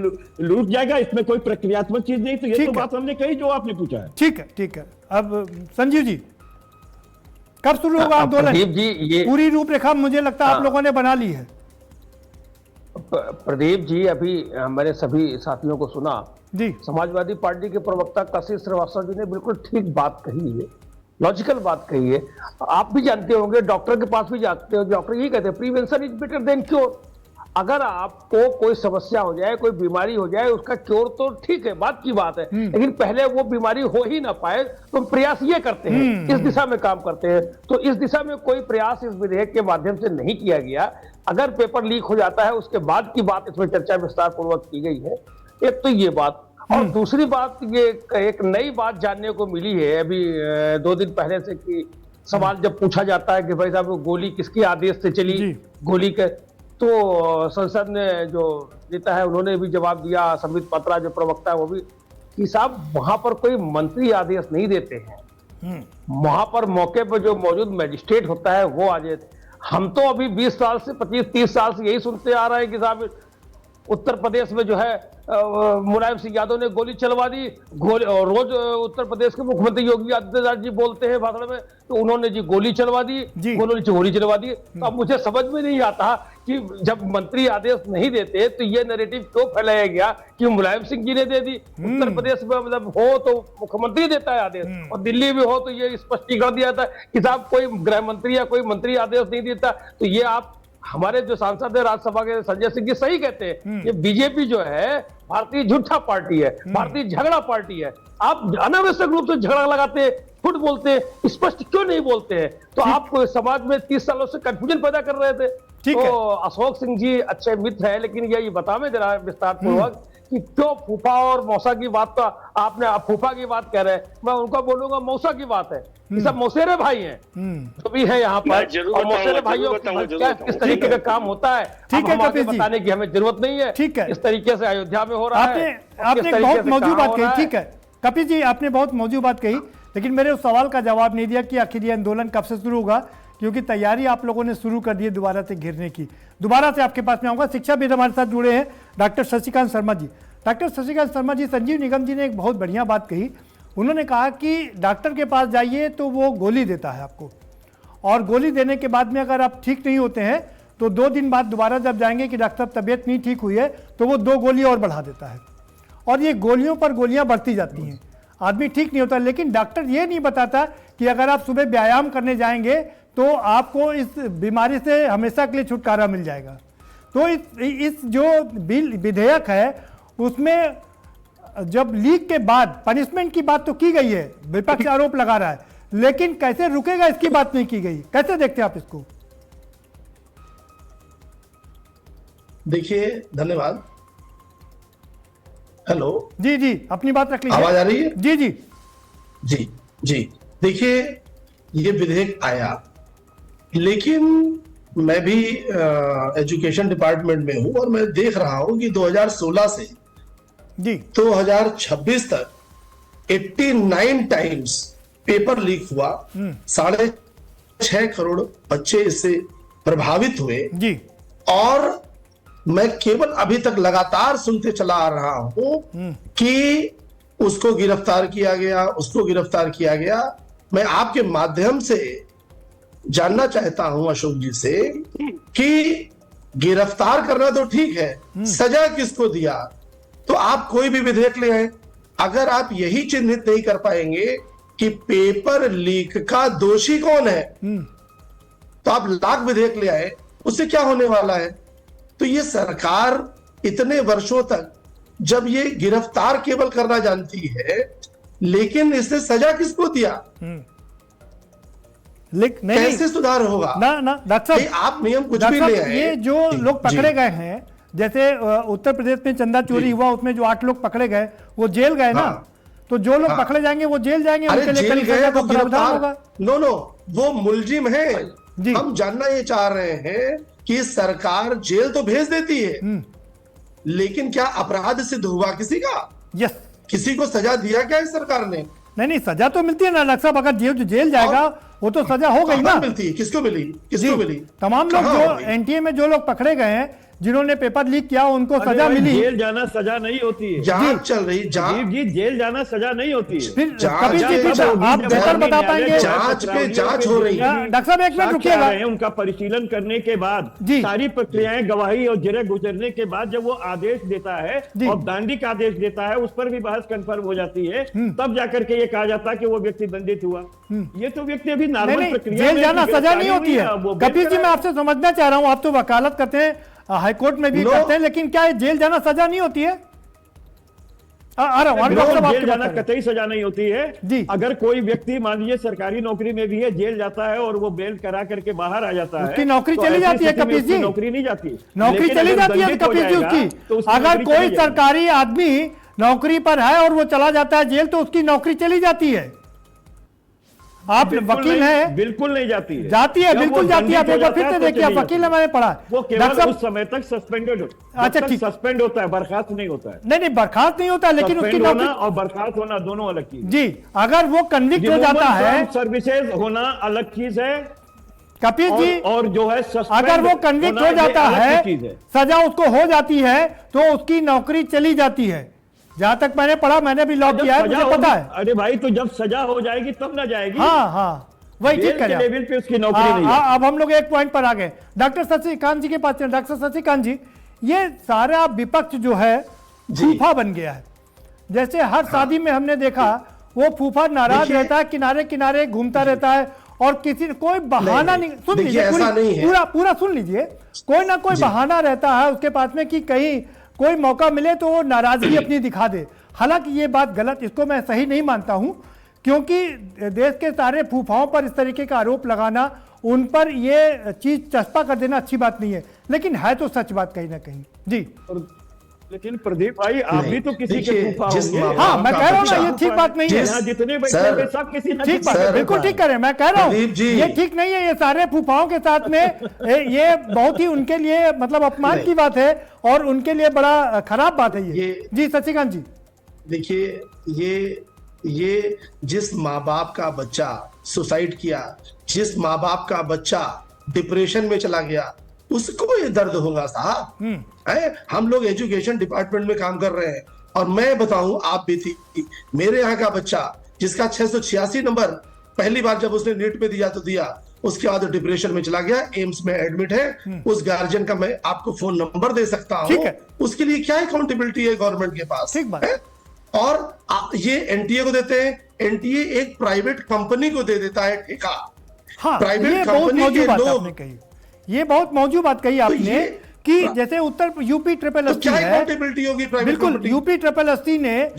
लूट जाएगा? इसमें कोई प्रक्रियात्मक चीज नहीं। तो ये ठीक तो है। बात हमने कही जो आपने पूछा है। ठीक है ठीक है। अब संजीव जी, कब शुरू होगा आंदोलन? प्रदीप जी, ये पूरी रूपरेखा मुझे लगता है आप लोगों ने बना ली है। प्रदीप जी, अभी मैंने सभी साथियों को सुना। जी समाजवादी पार्टी के प्रवक्ता काशी श्रीवास्तव जी ने बिल्कुल ठीक बात कही है, लॉजिकल बात कही है। आप भी जानते होंगे, डॉक्टर के पास भी जाते हो, डॉक्टर यही कहते हैं prevention is better than cure. अगर आपको कोई समस्या हो जाए, कोई बीमारी हो जाए, उसका क्योर तो ठीक है, बात की बात है, लेकिन पहले वो बीमारी हो ही ना पाए तो हम प्रयास ये करते हैं, इस दिशा में काम करते हैं। तो इस दिशा में कोई प्रयास इस विधेयक के माध्यम से नहीं किया गया। अगर पेपर लीक हो जाता है, उसके बाद की बात इसमें चर्चा विस्तार पूर्वक की गई है। एक तो ये बात, और दूसरी बात, ये एक नई बात जानने को मिली है अभी 2 दिन पहले से, कि सवाल जब पूछा जाता है कि भाई साहब गोली किसके आदेश से चली, जी। गोली के, तो संसद ने जो नेता है उन्होंने भी जवाब दिया, संबित पात्रा जो प्रवक्ता है वो भी, कि साहब वहां पर कोई मंत्री आदेश नहीं देते हैं, वहां पर मौके पर जो मौजूद मजिस्ट्रेट होता है वो आदेश। हम तो अभी 20 साल से 25-30 साल से यही सुनते आ रहे हैं कि साहब उत्तर प्रदेश में जो है मुलायम सिंह यादव ने गोली चलवा दी। और रोज उत्तर प्रदेश के मुख्यमंत्री योगी आदित्यनाथ जी बोलते हैं भाषण में, तो उन्होंने जी गोली चलवा दी, उन्होंने गोली चलवा दी। तो अब मुझे समझ में नहीं आता कि जब मंत्री आदेश नहीं देते तो ये नैरेटिव क्यों फैलाया गया कि मुलायम सिंह जी ने दे दी। उत्तर प्रदेश में मतलब हो तो मुख्यमंत्री देता है आदेश, और दिल्ली में हो तो ये स्पष्टीकरण दिया था कि साहब कोई गृह मंत्री या कोई मंत्री आदेश नहीं देता। तो ये आप, हमारे जो सांसद है राज्यसभा के संजय सिंह जी सही कहते हैं, ये बीजेपी जो है भारतीय झूठा पार्टी है, भारतीय झगड़ा पार्टी है। आप अनावश्यक रूप से झगड़ा लगाते हैं, खुद बोलते हैं, स्पष्ट क्यों नहीं बोलते हैं? तो आप समाज में 30 सालों से कंफ्यूजन पैदा कर रहे थे। तो अशोक सिंह जी अच्छे मित्र है, लेकिन ये बतावे जरा विस्तार पूर्वक कि क्यों फूफा और मौसा की बात, तो आपने फूफा की बात कह रहे हैं, मैं उनको बोलूंगा मौसा की बात है। ये सब मौसेरे भाई हैं जो भी है यहाँ पर, और मौसेरे भाइयों क्या किस तरीके का काम होता है, ठीक है कपिल जी, बताने की हमें जरूरत नहीं है। ठीक है, इस तरीके से अयोध्या में हो रहा है। आपने बहुत मौजूद बात कही। ठीक है कपिल जी, आपने बहुत मौजूद बात कही, लेकिन मेरे उस सवाल का जवाब नहीं दिया कि आखिर ये आंदोलन कब से शुरू होगा, क्योंकि तैयारी आप लोगों ने शुरू कर दी है दोबारा से घेरने की। दोबारा से आपके पास में आऊंगा। शिक्षाविद हमारे साथ जुड़े हैं डॉक्टर शशिकांत शर्मा जी। डॉक्टर शशिकांत शर्मा जी, संजीव निगम जी ने एक बहुत बढ़िया बात कही। उन्होंने कहा कि डॉक्टर के पास जाइए तो वो गोली देता है आपको, और गोली देने के बाद में अगर आप ठीक नहीं होते हैं तो 2 दिन बाद दोबारा जब जाएंगे कि डॉक्टर साहब तबीयत नहीं ठीक हुई है, तो वो 2 गोली और बढ़ा देता है, और ये गोलियों पर गोलियां बढ़ती जाती हैं, आदमी ठीक नहीं होता। लेकिन डॉक्टर ये नहीं बताता कि अगर आप सुबह व्यायाम करने जाएंगे तो आपको इस बीमारी से हमेशा के लिए छुटकारा मिल जाएगा। तो इस जो बिल विधेयक है उसमें जब लीक के बाद पनिशमेंट की बात तो की गई है, विपक्ष आरोप लगा रहा है, लेकिन कैसे रुकेगा इसकी बात नहीं की गई। कैसे देखते हैं आप इसको? देखिए, धन्यवाद। हेलो जी जी, अपनी बात रख लीजिए। आवाज आ रही है? जी जी जी जी। देखिए, ये विधेयक आया, लेकिन मैं भी एजुकेशन डिपार्टमेंट में हूं और मैं देख रहा हूं कि 2016 से जी 2026 तक 89 टाइम्स पेपर लीक हुआ, 6.5 करोड़ बच्चे इससे प्रभावित हुए। जी और मैं केवल अभी तक लगातार सुनते चला आ रहा हूं कि उसको गिरफ्तार किया गया, उसको गिरफ्तार किया गया। मैं आपके माध्यम से जानना चाहता हूं अशोक जी से कि गिरफ्तार करना तो ठीक है, सजा किसको दिया? तो आप कोई भी विधेयक ले आए, अगर आप यही चिन्हित नहीं कर पाएंगे कि पेपर लीक का दोषी कौन है, तो आप लाख विधेयक ले आए, उससे क्या होने वाला है? तो ये सरकार इतने वर्षों तक जब ये गिरफ्तार केवल करना जानती है, लेकिन इसने सजा किसको दिया? कैसे सुधार होगा? ना डॉक्टर साहब, आप नियम कुछ भी ले आए। ये जो लोग पकड़े गए हैं, जैसे उत्तर प्रदेश में चंदा चोरी हुआ, उसमें जो 8 लोग पकड़े गए वो जेल गए ना, तो जो लोग पकड़े जाएंगे वो जेल जाएंगे, अरे उनके लिए जेल कड़ी गए सजा तो का प्रावधान होगा। नो वो मुलजिम है। जी। हम जानना ये चाह रहे हैं कि सरकार जेल तो भेज देती है, लेकिन क्या अपराध सिद्ध हुआ किसी का? यस। किसी को सजा दिया क्या इस सरकार ने? नहीं, सजा तो मिलती है ना डॉक्टर साहब, अगर जेल जाएगा वो तो सजा हो गई ना। मिलती है? किसको मिली? किसको मिली? तमाम लोग जो एनटीए में जो लोग पकड़े गए हैं, जिन्होंने पेपर लीक किया, उनको सजा मिली। जेल जाना सजा नहीं होती है। जांच चल रही, जी, जेल जाना सजा नहीं होती है। फिर कपिल जी, आप बेहतर बता पाएंगे। जांच पे जांच हो रही है। डॉक्टर साहब एक मिनट रुकिएगा। उनका परिशीलन करने के बाद जी। सारी प्रक्रियाएं, गवाही और जिरह गुजरने के बाद जब वो आदेश देता है और दांडिक आदेश देता है, उस पर भी बहस कंफर्म हो जाती है, तब जाकर के ये कहा जाता है कि वो व्यक्ति दंडित हुआ। ये तो व्यक्ति अभी नॉर्मल प्रक्रिया जेल जाना सजा नहीं होती है। कपिल जी, मैं आपसे समझना चाह रहा हूं, आप तो वकालत करते हैं, हाईकोर्ट में भी करते हैं, लेकिन क्या जेल जाना सजा नहीं होती है? जेल जाना कतई सजा नहीं होती है जी। अगर कोई व्यक्ति मान लीजिए सरकारी नौकरी में भी है, जेल जाता है और वो बेल करा करके बाहर आ जाता है, उसकी नौकरी तो चली ऐसी जाती है स्थिति में कपिल उसकी जी। नौकरी नहीं जाती, नौकरी लेकिन चली अगर जाती है दंडित हो कपिल जी जाएगा, उसकी। तो उसकी अगर नौकरी कोई चली जाएगी। सरकारी आदमी नौकरी पर है और वो चला जाता है जेल, तो उसकी नौकरी चली जाती है। आप वकील हैं? बिल्कुल नहीं जाती है। जाती है, जब बिल्कुल वो जाती है। दंडित हो पेपर फिर जाता से है तो देखिए, चली वकील जाती है, मैंने पढ़ा। वो केवल उस समय तक सस्पेंडेड अच्छा, ठीक। सस्पेंड होता है, बर्खास्त नहीं होता है। नहीं, बर्खास्त नहीं होता, लेकिन उसकी सस्पेंड होना नौकरी। और बर्खास्त होना दोनों अलग चीज। जी, अगर वो कन्विक्ट हो जाता है, सर्विसेज होना अलग चीज है कपिल जी, और जो है अगर वो कन्विक्ट हो जाता है, सजा उसको हो जाती है, तो उसकी नौकरी चली जाती है। जहां तक मैंने पढ़ा, मैंने भी लॉ किया है, मुझे पता है। अरे भाई, तो जब सजा हो जाएगी तब ना जाएगी। हाँ, वही ठीक करें। लेवल पे उसकी नौकरी नहीं है। अब हम लोग एक पॉइंट पर आ गए। डॉक्टर शशिकांत जी के पास चलें। डॉक्टर शशिकांत जी, ये सारा विपक्ष जो है फूफा बन गया है। जैसे हर शादी में हमने देखा, वो फूफा नाराज रहता है, किनारे किनारे घूमता रहता है, और किसी कोई बहाना नहीं। सुन लीजिए, पूरा सुन लीजिए। कोई ना कोई बहाना रहता है उसके पास में कि कहीं कोई मौका मिले तो वो नाराजगी अपनी दिखा दे। हालांकि ये बात गलत, इसको मैं सही नहीं मानता हूं, क्योंकि देश के सारे फूफाओं पर इस तरीके का आरोप लगाना, उन पर ये चीज चस्पा कर देना अच्छी बात नहीं है, लेकिन है तो सच बात कहीं ना कहीं। जी, लेकिन प्रदीप भाई, आप भी तो किसी के फूफा होंगे। हाँ, मैं कह रहा हूँ ना, ये ठीक बात नहीं है। यहाँ जितने बैठे हैं सब किसी न ठीक बात है, बिल्कुल ठीक करें। मैं कह रहा हूँ ये ठीक नहीं है। ये सारे फूफाओं के साथ में ये बहुत ही उनके लिए मतलब अपमान की बात है, और उनके लिए बड़ा खराब बात है ये। जी शशिकांत जी, देखिए, ये जिस माँ बाप का बच्चा सुसाइड किया, जिस माँ बाप का बच्चा डिप्रेशन में चला गया, उसको ये दर्द होगा साहब। हम लोग एजुकेशन डिपार्टमेंट में काम कर रहे हैं, और मैं बताऊं, आप भी थी, मेरे यहाँ का बच्चा जिसका 686 नंबर पहली बार जब उसने नीट पे दिया तो दिया, उसके बाद डिप्रेशन में चला गया, एम्स में एडमिट है। उस गार्जियन का मैं आपको फोन नंबर दे सकता हूँ। उसके लिए क्या अकाउंटेबिलिटी है गवर्नमेंट के पास? ठीक बात है। और ये एनटीए को देते हैं, एनटीए एक प्राइवेट कंपनी को दे देता है ठेका। हाँ, प्राइवेट कंपनी के लोग, ये बहुत मौजूद बात कही आपने कि जैसे उत्तर यूपी ट्रिपल एसटी है, अकाउंटेबिलिटी होगी प्राइवेट बिल्कुल। कंपनी। यूपी ट्रिपल एसटी ने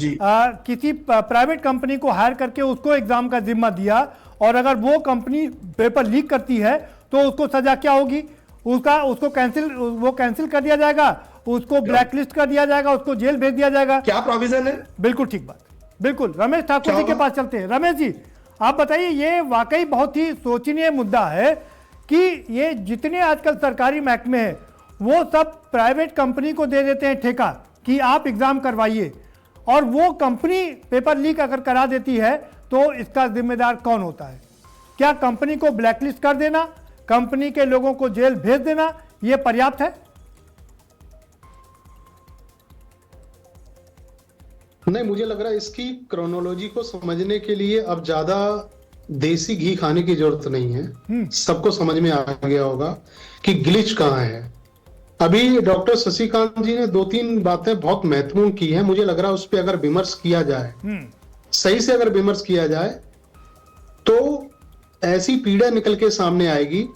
किसी प्राइवेट कंपनी को हायर करके उसको एग्जाम का जिम्मा दिया, और अगर वो कंपनी पेपर लीक करती है तो उसको सजा क्या होगी? उसको कैंसिल कर दिया जाएगा, उसको ब्लैकलिस्ट कर दिया जाएगा, उसको जेल भेज दिया जाएगा। क्या प्रोविजन है? बिल्कुल ठीक बात, बिल्कुल। रमेश ठाकुर जी के पास चलते हैं। रमेश जी, आप बताइए, ये वाकई बहुत ही सोचनीय मुद्दा है कि ये जितने आजकल सरकारी महकमे हैं, वो सब प्राइवेट कंपनी को दे देते हैं ठेका कि आप एग्जाम करवाइए, और वो कंपनी पेपर लीक अगर करा देती है तो इसका जिम्मेदार कौन होता है? क्या कंपनी को ब्लैकलिस्ट कर देना, कंपनी के लोगों को जेल भेज देना, ये पर्याप्त है? नहीं, मुझे लग रहा है इसकी क्रोनोलॉजी को समझने के लिए अब ज्यादा देसी घी खाने की जरूरत नहीं है। सबको समझ में आ गया होगा कि ग्लिच कहाँ है। अभी डॉक्टर शशिकांत जी ने 2-3 बातें बहुत महत्वपूर्ण की हैं। मुझे लग रहा है उस पर अगर विमर्श किया जाए, सही से अगर विमर्श किया जाए, तो ऐसी पीड़ा निकल के सामने आएगी।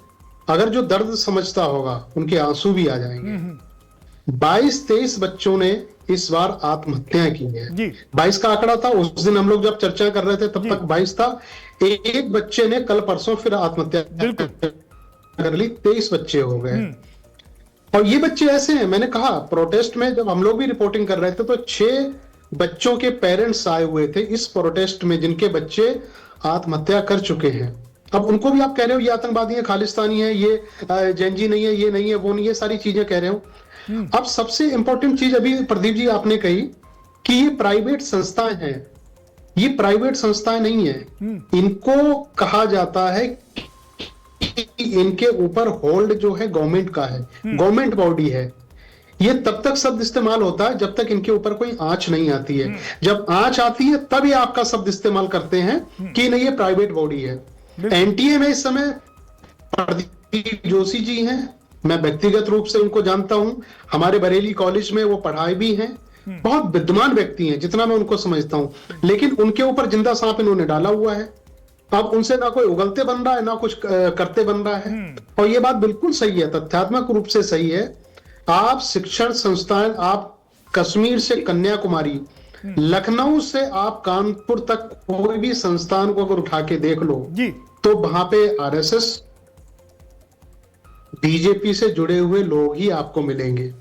अगर जो दर्द समझता होगा उनके आंसू भी आ जाएंगे। 22-23 बच्चों ने इस बार आत्महत्या की है। 22 का आंकड़ा था उस दिन हम लोग जब चर्चा कर रहे थे, तब तक 22 था। एक बच्चे ने कल परसों फिर आत्महत्या कर ली, 23 बच्चे हो गए। और ये बच्चे ऐसे हैं, मैंने कहा प्रोटेस्ट में जब हम लोग भी रिपोर्टिंग कर रहे थे तो 6 बच्चों के पेरेंट्स आए हुए थे इस प्रोटेस्ट में, जिनके बच्चे आत्महत्या कर चुके हैं। अब उनको भी आप कह रहे हो ये आतंकवादी है, खालिस्तानी है, ये जैनजी नहीं है, ये नहीं है, वो नहीं है, सारी चीजें कह रहे हो। अब सबसे इंपॉर्टेंट चीज अभी प्रदीप जी आपने कही कि ये प्राइवेट संस्थाएं हैं। ये प्राइवेट संस्थाएं नहीं है। इनको कहा जाता है कि इनके ऊपर होल्ड जो है गवर्नमेंट का है, गवर्नमेंट बॉडी है। ये तब तक शब्द इस्तेमाल होता है जब तक इनके ऊपर कोई आंच नहीं आती है। जब आंच आती है तब ये आपका शब्द इस्तेमाल करते हैं कि नहीं ये प्राइवेट बॉडी है। एनटीए में इस समय प्रदीप जोशी जी हैं, मैं व्यक्तिगत रूप से उनको जानता हूं। हमारे बरेली कॉलेज में वो पढ़ाए भी हैं, बहुत विद्वान व्यक्ति हैं जितना मैं उनको समझता हूं। लेकिन उनके ऊपर जिंदा सांप इन्होंने डाला हुआ है। अब उनसे ना कोई उगलते बन रहा है ना कुछ करते बन रहा है। और ये बात बिल्कुल सही है, तथ्यात्मक रूप से सही है। आप शिक्षण संस्थान, आप कश्मीर से कन्याकुमारी, लखनऊ से आप कानपुर तक कोई भी संस्थान को अगर उठा के देख लो तो वहां पे आरएसएस, बीजेपी से जुड़े हुए लोग ही आपको मिलेंगे।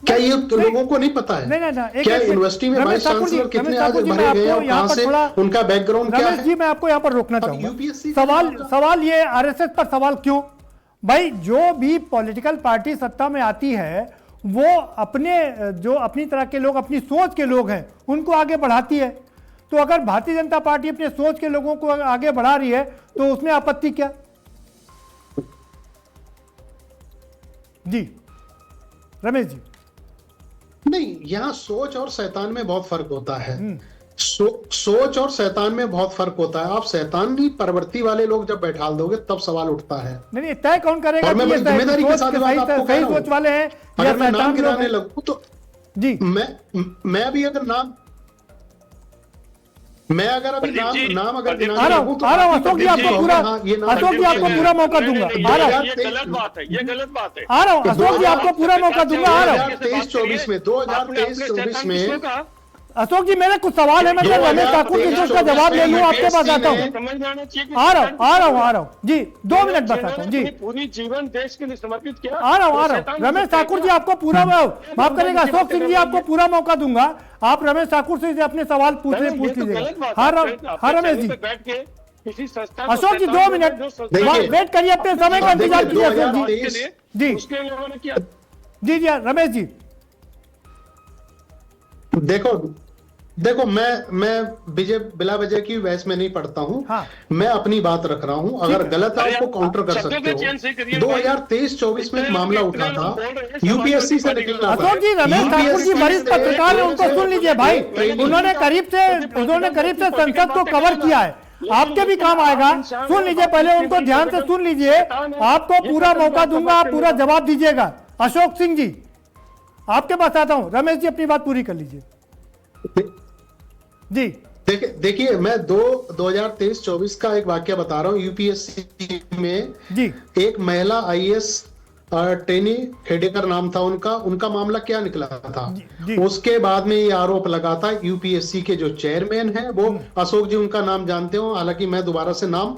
क्या ये लोगों को नहीं पता है? नहीं, क्या यूनिवर्सिटी में वाइस चांसलर कितने आज भरे गए और कहां से, उनका बैकग्राउंड क्या है? जी मैं आपको यहाँ पर रोकना चाहूंगा। सवाल ये आरएसएस पर सवाल क्यों? भाई जो भी पॉलिटिकल पार्टी सत्ता में आती है वो अपनी तरह के लोग, अपनी सोच के लोग हैं, उनको आगे बढ़ाती है। तो अगर भारतीय जनता पार्टी अपने सोच के लोगों को आगे बढ़ा रही है तो उसमें आपत्ति क्या? जी रमेश जी। नहीं, यहां सोच और शैतान में बहुत फर्क होता है। सोच और शैतान में बहुत फर्क होता है। आप शैतानी प्रवृत्ति वाले लोग जब बैठाल दोगे तब सवाल उठता है। नहीं, तय कौन करेगा? और मैं जिम्मेदारी के साथ बात आपको कह रहा हूं। सोच वाले हैं अगर मैं नाम गिराने लगूं तो जी मैं अभी अगर नाम अगर आ रहा हूं अशोक जी, आपको पूरा मौका दूंगा। गलत बात है, ये गलत बात है। आ रहा हूं अशोक जी, आपको पूरा मौका दूंगा। आ रहा हूं 2023-24 में अशोक जी, मेरे कुछ सवाल है, मैं रमेश ठाकुर जी से उसका जवाब ले लूं, आपके पास आता हूं। आ रहा हूं जी, 2 मिनट बस आता हूं जी। पूरी जीवन देश के लिए समर्पित किया। आ रहा हूं रमेश ठाकुर जी, आपको पूरा, माफ करेगा अशोक सिंह जी, आपको पूरा मौका दूंगा। आप रमेश ठाकुर से अपने सवाल पूछ लीजिएगा। हाँ रमेश जी। अशोक जी 2 मिनट वेट करिए, अपने समय का इंतजार कीजिए अशोक जी। जी रमेश जी। देखो मैं विजय बिला वजह की बहस में नहीं पढ़ता हूं। हाँ। मैं अपनी बात रख रहा हूं, अगर गलत है आपको काउंटर कर सकते हो। 2023-24 में एक मामला उठा था, यूपीएससी से निकला था। अशोक जी, रमेश ठाकुर जी वरिष्ठ पत्रकार है, उनको सुन लीजिए भाई। उन्होंने करीब से संसद को कवर किया है, आपके भी काम आएगा। सुन लीजिए, पहले उनको ध्यान से सुन लीजिए, आपको पूरा मौका दूंगा, आप पूरा जवाब दीजिएगा। अशोक सिंह जी आपके पास आता हूं, रमेश जी अपनी बात पूरी कर लीजिए जी। देखिए मैं 2023-24 का एक वाक्य बता रहा हूं। यूपीएससी में जी एक महिला आईएएस टेनी खेडेकर नाम था उनका मामला क्या निकला था जी। उसके बाद में ये आरोप लगा था, यूपीएससी के जो चेयरमैन हैं वो अशोक जी उनका नाम जानते हो, हालांकि मैं दोबारा से नाम,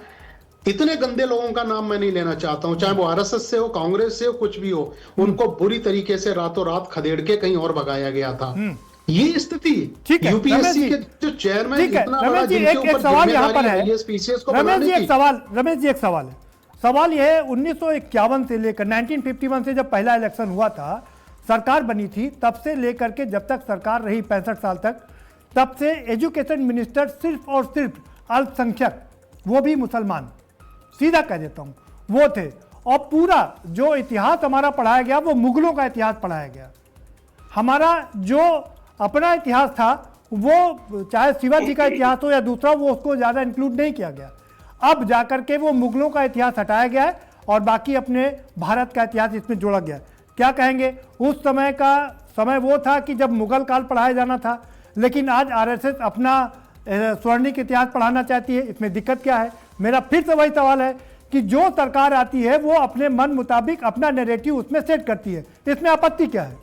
इतने गंदे लोगों का नाम मैं नहीं लेना चाहता हूं, चाहे वो आरएसएस से हो, कांग्रेस से हो, कुछ भी हो, उनको बुरी तरीके से रातों रात खदेड़ के कहीं और भगाया गया था। ये स्थिति यूपीएससी के जो चेयरमैन इतना बड़ा, जिनके ऊपर सवाल यहाँ पर है रमेश जी, एक सवाल है। सवाल यह है 1951 से लेकर 1951 से जब पहला इलेक्शन हुआ था, सरकार बनी थी, तब से लेकर के जब तक सरकार रही 65 साल तक, तब से एजुकेशन मिनिस्टर सिर्फ और सिर्फ अल्पसंख्यक, वो भी मुसलमान, सीधा कह देता हूं, वो थे। और पूरा जो इतिहास हमारा पढ़ाया गया वो मुगलों का इतिहास पढ़ाया गया। हमारा जो अपना इतिहास था वो चाहे शिवाजी का इतिहास हो या दूसरा, वो उसको ज़्यादा इंक्लूड नहीं किया गया। अब जाकर के वो मुगलों का इतिहास हटाया गया है और बाकी अपने भारत का इतिहास इसमें जोड़ा गया। क्या कहेंगे, उस समय का समय वो था कि जब मुगल काल पढ़ाया जाना था, लेकिन आज आरएसएस अपना स्वर्णिक इतिहास पढ़ाना चाहती है। इसमें दिक्कत क्या है? मेरा फिर से वही सवाल है कि जो सरकार आती है वो अपने मन मुताबिक अपना नैरेटिव उसमें सेट करती है, इसमें आपत्ति क्या है?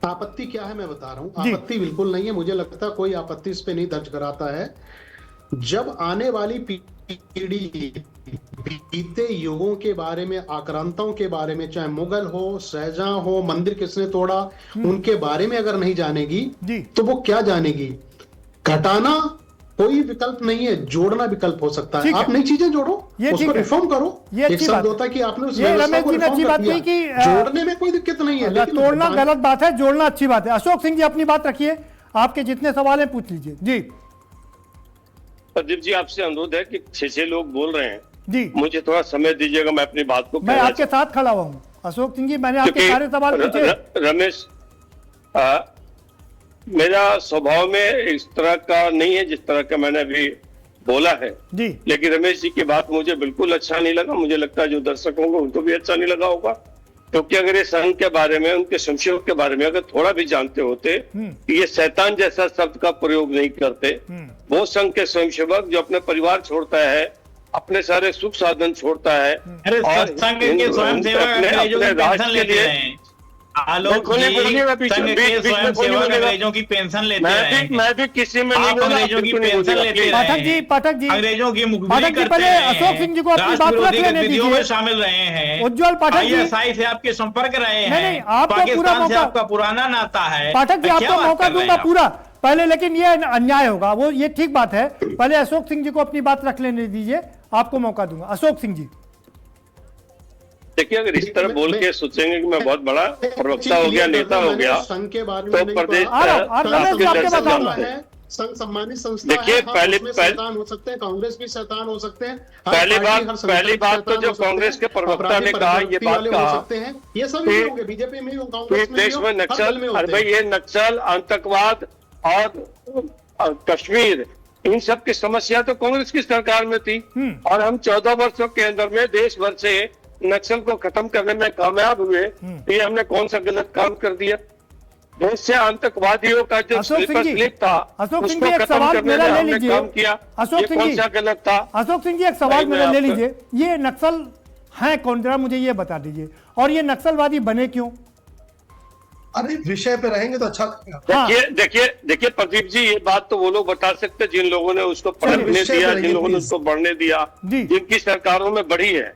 आपत्ति क्या है मैं बता रहा हूं। आपत्ति बिल्कुल नहीं है, मुझे लगता है कोई आपत्ति इस पे नहीं दर्ज कराता है। जब आने वाली पीढ़ी बीते युगों के बारे में, आक्रांताओं के बारे में, चाहे मुगल हो, शाहजहां हो, मंदिर किसने तोड़ा, उनके बारे में अगर नहीं जानेगी तो वो क्या जानेगी? घटाना कोई विकल्प नहीं है, जोड़ना विकल्प हो सकता है। आप नई चीजें जोड़ो, उसको रिफॉर्म करो। एक शब्द होता है कि आपने उस व्यवस्था को रिफॉर्म कर दिया, जोड़ने में कोई दिक्कत नहीं है। तोड़ना गलत बात है, जोड़ना अच्छी बात है। अशोक सिंह जी अपनी बात रखिए, आपके जितने सवाल हैं पूछ लीजिए। जी प्रदीप जी, आपसे अनुरोध है कि 6 लोग बोल रहे हैं जी, मुझे थोड़ा समय दीजिएगा, मैं अपनी बात को मैं आपके साथ खड़ा हुआ हूँ। अशोक सिंह जी, मैंने आपके सारे सवाल पूछे। रमेश, मेरा स्वभाव में इस तरह का नहीं है जिस तरह का मैंने अभी बोला है जी, लेकिन रमेश जी की बात मुझे बिल्कुल अच्छा नहीं लगा। मुझे लगता है जो दर्शक होंगे उनको भी अच्छा नहीं लगा होगा, क्योंकि अगर ये संघ के बारे में, उनके संशयों के बारे में अगर थोड़ा भी जानते होते तो ये शैतान जैसा शब्द का प्रयोग नहीं करते। वो संघ के स्वयंसेवक जो अपने परिवार छोड़ता है, अपने सारे सुख साधन छोड़ता है, अरे संघ के स्वयंसेवक अंग्रेजों की पेंशन लेते हैं। आलोक जी, संघ के स्वयंसेवक अंग्रेजों की पेंशन लेते हैं। मैं भी किसी में आप अंग्रेजों की पेंशन लेते हैं। पाठक जी अंग्रेजों की मुखबिरी करते हैं। अशोक सिंह जी को अपनी बात रख लेने दीजिए। में शामिल रहे हैं। उज्ज्वल पाठक जी, ISI से आपके संपर्क रहे हैं। नहीं, आपको पूरा पाकिस्तान से मौका, आपका पुराना नाता है। पाठक जी आपको मौका दूंगा पूरा पहले, लेकिन ये अन्याय होगा, वो ये ठीक बात है। पहले अशोक सिंह जी को अपनी बात रख लेने दीजिए, आपको मौका दूंगा। अशोक सिंह जी, देखिए, अगर इस तरह बोल के सोचेंगे कि मैं बहुत बड़ा प्रवक्ता हो गया, नेता हो गया, संघ के बारे तो में प्रदेश संघ सम्मानित संस्था देखिए, है। पहले शैतान हो सकते हैं, कांग्रेस भी शैतान हो सकते हैं। पहली बात तो जो कांग्रेस के प्रवक्ता ने कहा, ये बात कहा सकते हैं, ये सभी होंगे, बीजेपी में ही हो, कांग्रेस में देश में नक्सल, अरे भाई ये नक्सल, आतंकवाद और कश्मीर, इन सब की समस्या तो कांग्रेस की सरकार में थी और हम 14 वर्षों के अंदर में देश भर से नक्सल को खत्म करने में कामयाब हुए। ये हमने कौन सा गलत काम कर दिया? देश से आतंकवादियों का जो स्लिप था, अशोक सिंह उसको जी एक खत्म सवाल करने मेरा में ले हमने लीजिए। काम किया। अशोक ये सिंह कौन जी, सा गलत था? अशोक सिंह जी एक सवाल नहीं, मेरा ले मैं लीजिए। ये नक्सल हैं कौन, जरा मुझे ये बता दीजिए, और ये नक्सलवादी बने क्यों? अरे विषय पे रहेंगे तो अच्छा लगेगा। देखिए प्रदीप जी, ये बात तो वो लोग बता सकते जिन लोगों ने उसको पढ़ने दिया, जिन लोगों ने उसको बढ़ने दिया, जिनकी सरकारों में बढ़ी है।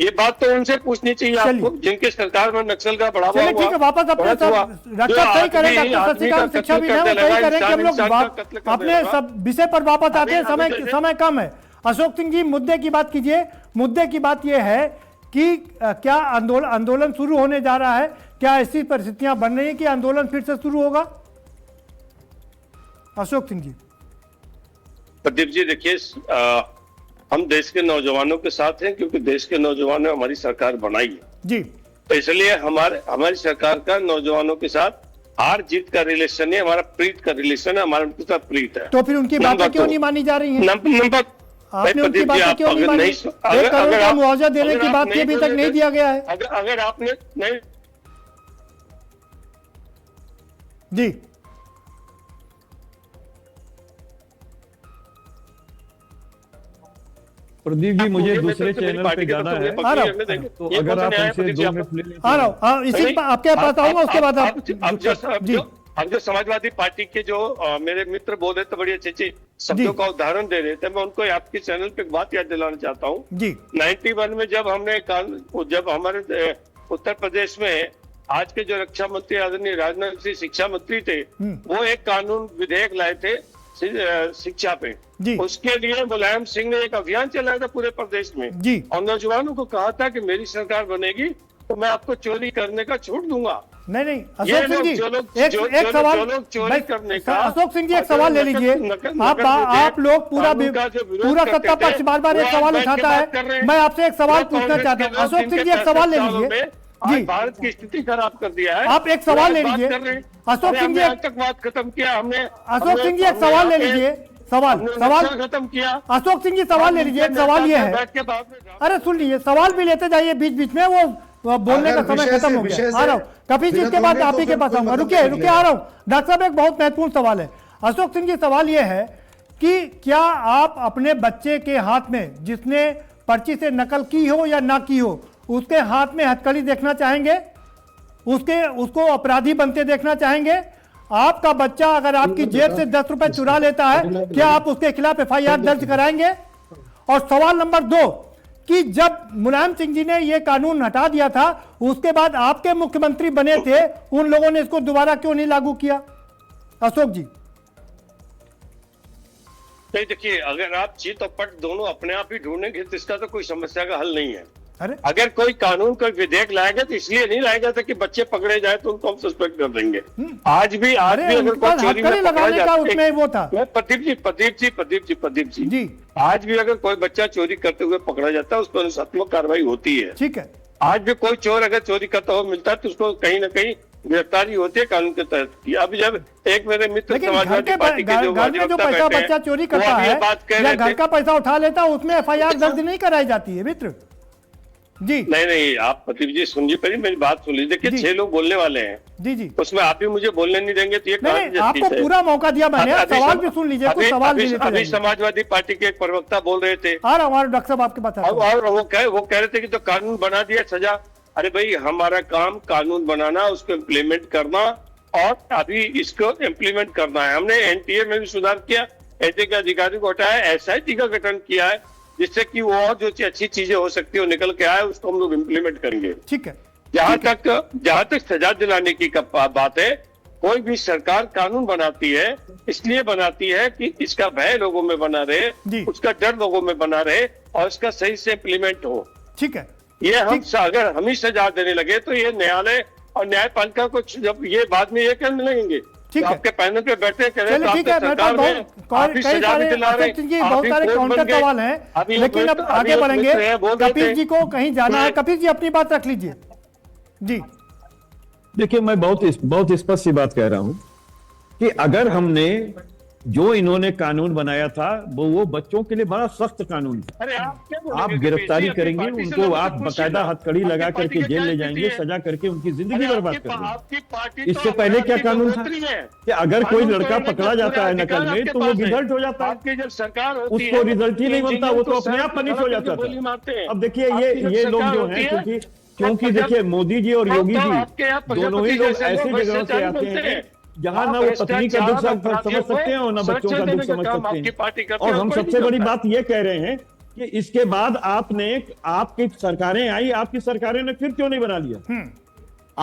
ये बात तो उनसे पूछनी चाहिए आपको, जिनकी सरकार में नक्सल का बढ़ावा हुआ। ठीक है, वापस अपने रक्षा सही करें, डॉक्टर शशिकांत शिक्षा भी सही करें कि हम लोग अपने सब विषय पर वापस आते हैं, समय कम है। अशोक सिंह जी, मुद्दे की बात कीजिए। मुद्दे की बात यह है कि क्या आंदोलन शुरू होने जा रहा है? क्या ऐसी परिस्थितियां बन रही है कि आंदोलन फिर से शुरू होगा? अशोक सिंह जी। प्रदीप जी, देखिए, हम देश के नौजवानों के साथ हैं, क्योंकि देश के नौजवानों ने हमारी सरकार बनाई है जी, तो इसलिए हमारी सरकार का नौजवानों के साथ हार जीत का रिलेशन है, हमारा प्रीत का रिलेशन है, हमारा उनके साथ प्रीत है। तो फिर उनकी बातें क्यों नहीं मानी जा रही है? नंबर आपने उनकी बातें क्यों नहीं मानी? 1 करोड़ का मुआवजा देने की बात अभी तक नहीं दिया गया है। अगर आपने नहीं जी, प्रदीप जी, मुझे दूसरे चैनल पे जाना है, आ रहा हूं। तो अगर आप हमसे 2 मिनट ले लें। आ रहा हूँ, इसी आपके पास आऊंगा, उसके बाद आप जी। अब जो समाजवादी पार्टी के जो मेरे मित्र बोल रहे थे, बड़ी अच्छी शब्दों का उदाहरण दे रहे थे, मैं उनको आपके चैनल पे एक बात याद दिलाना चाहता हूँ जी। 91 में जब हमारे उत्तर प्रदेश में आज के जो रक्षा मंत्री आदरणीय राजनाथ सिंह शिक्षा मंत्री थे, वो एक कानून विधेयक लाए थे शिक्षा पे। उसके लिए मुलायम सिंह ने एक अभियान चलाया था पूरे प्रदेश में और नौजवानों को कहा था कि मेरी सरकार बनेगी तो मैं आपको चोरी करने का छूट दूंगा। नहीं ये अशोक सिंह लोग जी जो लोग एक जो- एक जो सवाल लोग चोरी भाई, करने का अशोक सिंह जी एक और सवाल ले नकल- लीजिए। नकल- आप नकल आप लोग पूरा कानून का जो विरोध पूरा करते सत्ता थे, पक्ष बार बार एक वो सवाल आज बैठ के उठाता है। बात कर रहे हैं। मैं आपसे एक सवाल जो पूछना कांग्रेस चाहता के हूँ। लोग अशोक सिंह जी एक 65 सवाल ले सालों लीजिए में आज जी। भारत की स्थिति खराब कर दिया है। आप एक सवाल ले वो आज लीजिए। बात कर रहे हैं। अशोक अरे सिंह जी हमने एक- आज तक बात खत्म किया हमने। अशोक सिंह जी एक सवाल ले लीजिए। सवाल खत्म किया। अशोक सिंह जी सवाल ले लीजिए। एक सवाल ये है, बैठ के बाद में अरे सुन लीजिए, सवाल भी लेते जाइए बीच बीच में, वो बोलने का अगर समय विषय खत्म से- हो विषय गया। से आ रहा हूँ कपिल जी, विरत इसके बाद होंगे आप तो ही के फिर पास कोई आऊंगा। मतलब रुकिए नहीं रुकिए, आ रहा हूँ डॉक्टर साहब। एक बहुत महत्वपूर्ण सवाल है अशोक सिंह जी। सवाल ये है कि क्या आप अपने बच्चे के हाथ में, जिसने पर्ची से नकल की हो या ना की हो, उसके हाथ में हथकड़ी देखना चाहेंगे? उसको अपराधी बनते देखना चाहेंगे? आपका बच्चा अगर आपकी जेब से 10 रुपए चुरा लेता है, क्या आप उसके खिलाफ FIR दर्ज कराएंगे? और सवाल नंबर 2 कि जब मुलायम सिंह जी ने यह कानून हटा दिया था, उसके बाद आपके मुख्यमंत्री बने थे, उन लोगों ने इसको दोबारा क्यों नहीं लागू किया? अशोक जी नहीं, देखिए अगर आप जीत और पट दोनों अपने आप ही ढूंढेंगे तो इसका तो कोई समस्या का हल नहीं है। अरे अगर कोई कानून कोई विधेयक लाएगा तो इसलिए नहीं लाएगा था कि बच्चे पकड़े जाए तो उनको हम सस्पेक्ट कर देंगे। आज भी अरे अगर उनके कोई पास चोरी में हथकड़ी पकड़ा लगाने का जाता उसमें वो था। प्रदीप जी जी आज भी अगर कोई बच्चा चोरी करते हुए पकड़ा जाता है उस पर अनुशासनात्मक कार्रवाई होती है। ठीक है। आज भी कोई चोर अगर चोरी करता हुआ मिलता है तो उसको कहीं ना कहीं गिरफ्तारी होती है कानून के तहत की। अब जब एक मेरे मित्र लेकिन घर समाजवादी पार्टी के जो में जो पैसा बैठे हैं, बच्चा चोरी वो करता अब ये है बात कह या रहे घर थे। का पैसा उठा लेता है, उसमें FIR दर्ज नहीं कराई जाती है मित्र जी। नहीं आप प्रदीप जी सुनिए, पहले मेरी बात सुन लीजिए। देखिए जी। 6 लोग बोलने वाले हैं, जी उसमें आप भी मुझे बोलने नहीं देंगे तो ये नहीं कहाँ की आपको justice है? पूरा मौका दिया मैंने। सवाल भी सुन लीजिए, कुछ सवाल भी लेते अभी जाइए। समाजवादी पार्टी के एक प्रवक्ता बोल रहे थे आ रहा हूँ डॉक्टर साहब आपके पास आता हूँ। और वो कह रहे थे कि तो कानून बना दिया सजा। अरे भाई हमारा काम कानून बनाना, उसको इम्प्लीमेंट करना और अभी इसको इम्प्लीमेंट करना है। हमने NTA में भी सुधार किया, ऐसे के अधिकारी को हटाया, SIT का गठन किया है जिससे कि वो और जो अच्छी चीजें हो सकती है निकल के आए, उसको हम लोग इम्प्लीमेंट करेंगे। ठीक है। जहां तक सजा दिलाने की बात है, कोई भी सरकार कानून बनाती है इसलिए बनाती है कि इसका भय लोगों में बना रहे, उसका डर लोगों में बना रहे और इसका सही से इम्प्लीमेंट हो। ठीक है। ये अगर हम ही सजा देने लगे तो ये न्यायालय और न्यायपालिका को जब ये बाद में ये कहने लगेंगे ठीक है। आपके पैनल पे बैठे कह रहे चलिए ठीक है। मेरे पास कई सारे बहुत सारे काउंटर सवाल हैं, लेकिन अब आगे बढ़ेंगे। कपिल जी को कहीं जाना है। कपिल जी अपनी बात रख लीजिए जी। देखिए मैं बहुत स्पष्ट सी बात कह रहा हूं कि अगर हमने जो इन्होंने कानून बनाया था वो बच्चों के लिए बड़ा सख्त कानून था। अरे आप गिरफ्तारी करेंगे उनको, आप बकायदा हथकड़ी लगा करके जेल ले जाएंगे, सजा करके उनकी जिंदगी बर्बाद कर देंगे। इससे पहले क्या कानून था कि अगर कोई लड़का पकड़ा जाता है नकल में तो वो रिजल्ट हो जाता है, जब सरकार उसको रिजल्ट ही नहीं बनता, वो तो अपने आप पनिश हो जाता था। अब देखिए ये लोग जो हैं, क्योंकि देखिए मोदी जी और योगी जी दोनों ही लोग ऐसी जगहों से आते हैं जहां ना वो पत्नी का दुख समझ सकते हैं और ना बच्चों का दुख समझ सकते हैं। और हम सबसे बड़ी बात ये कह रहे हैं कि इसके बाद आपकी सरकारें आई, आपकी सरकारें ने फिर क्यों नहीं बना लिया?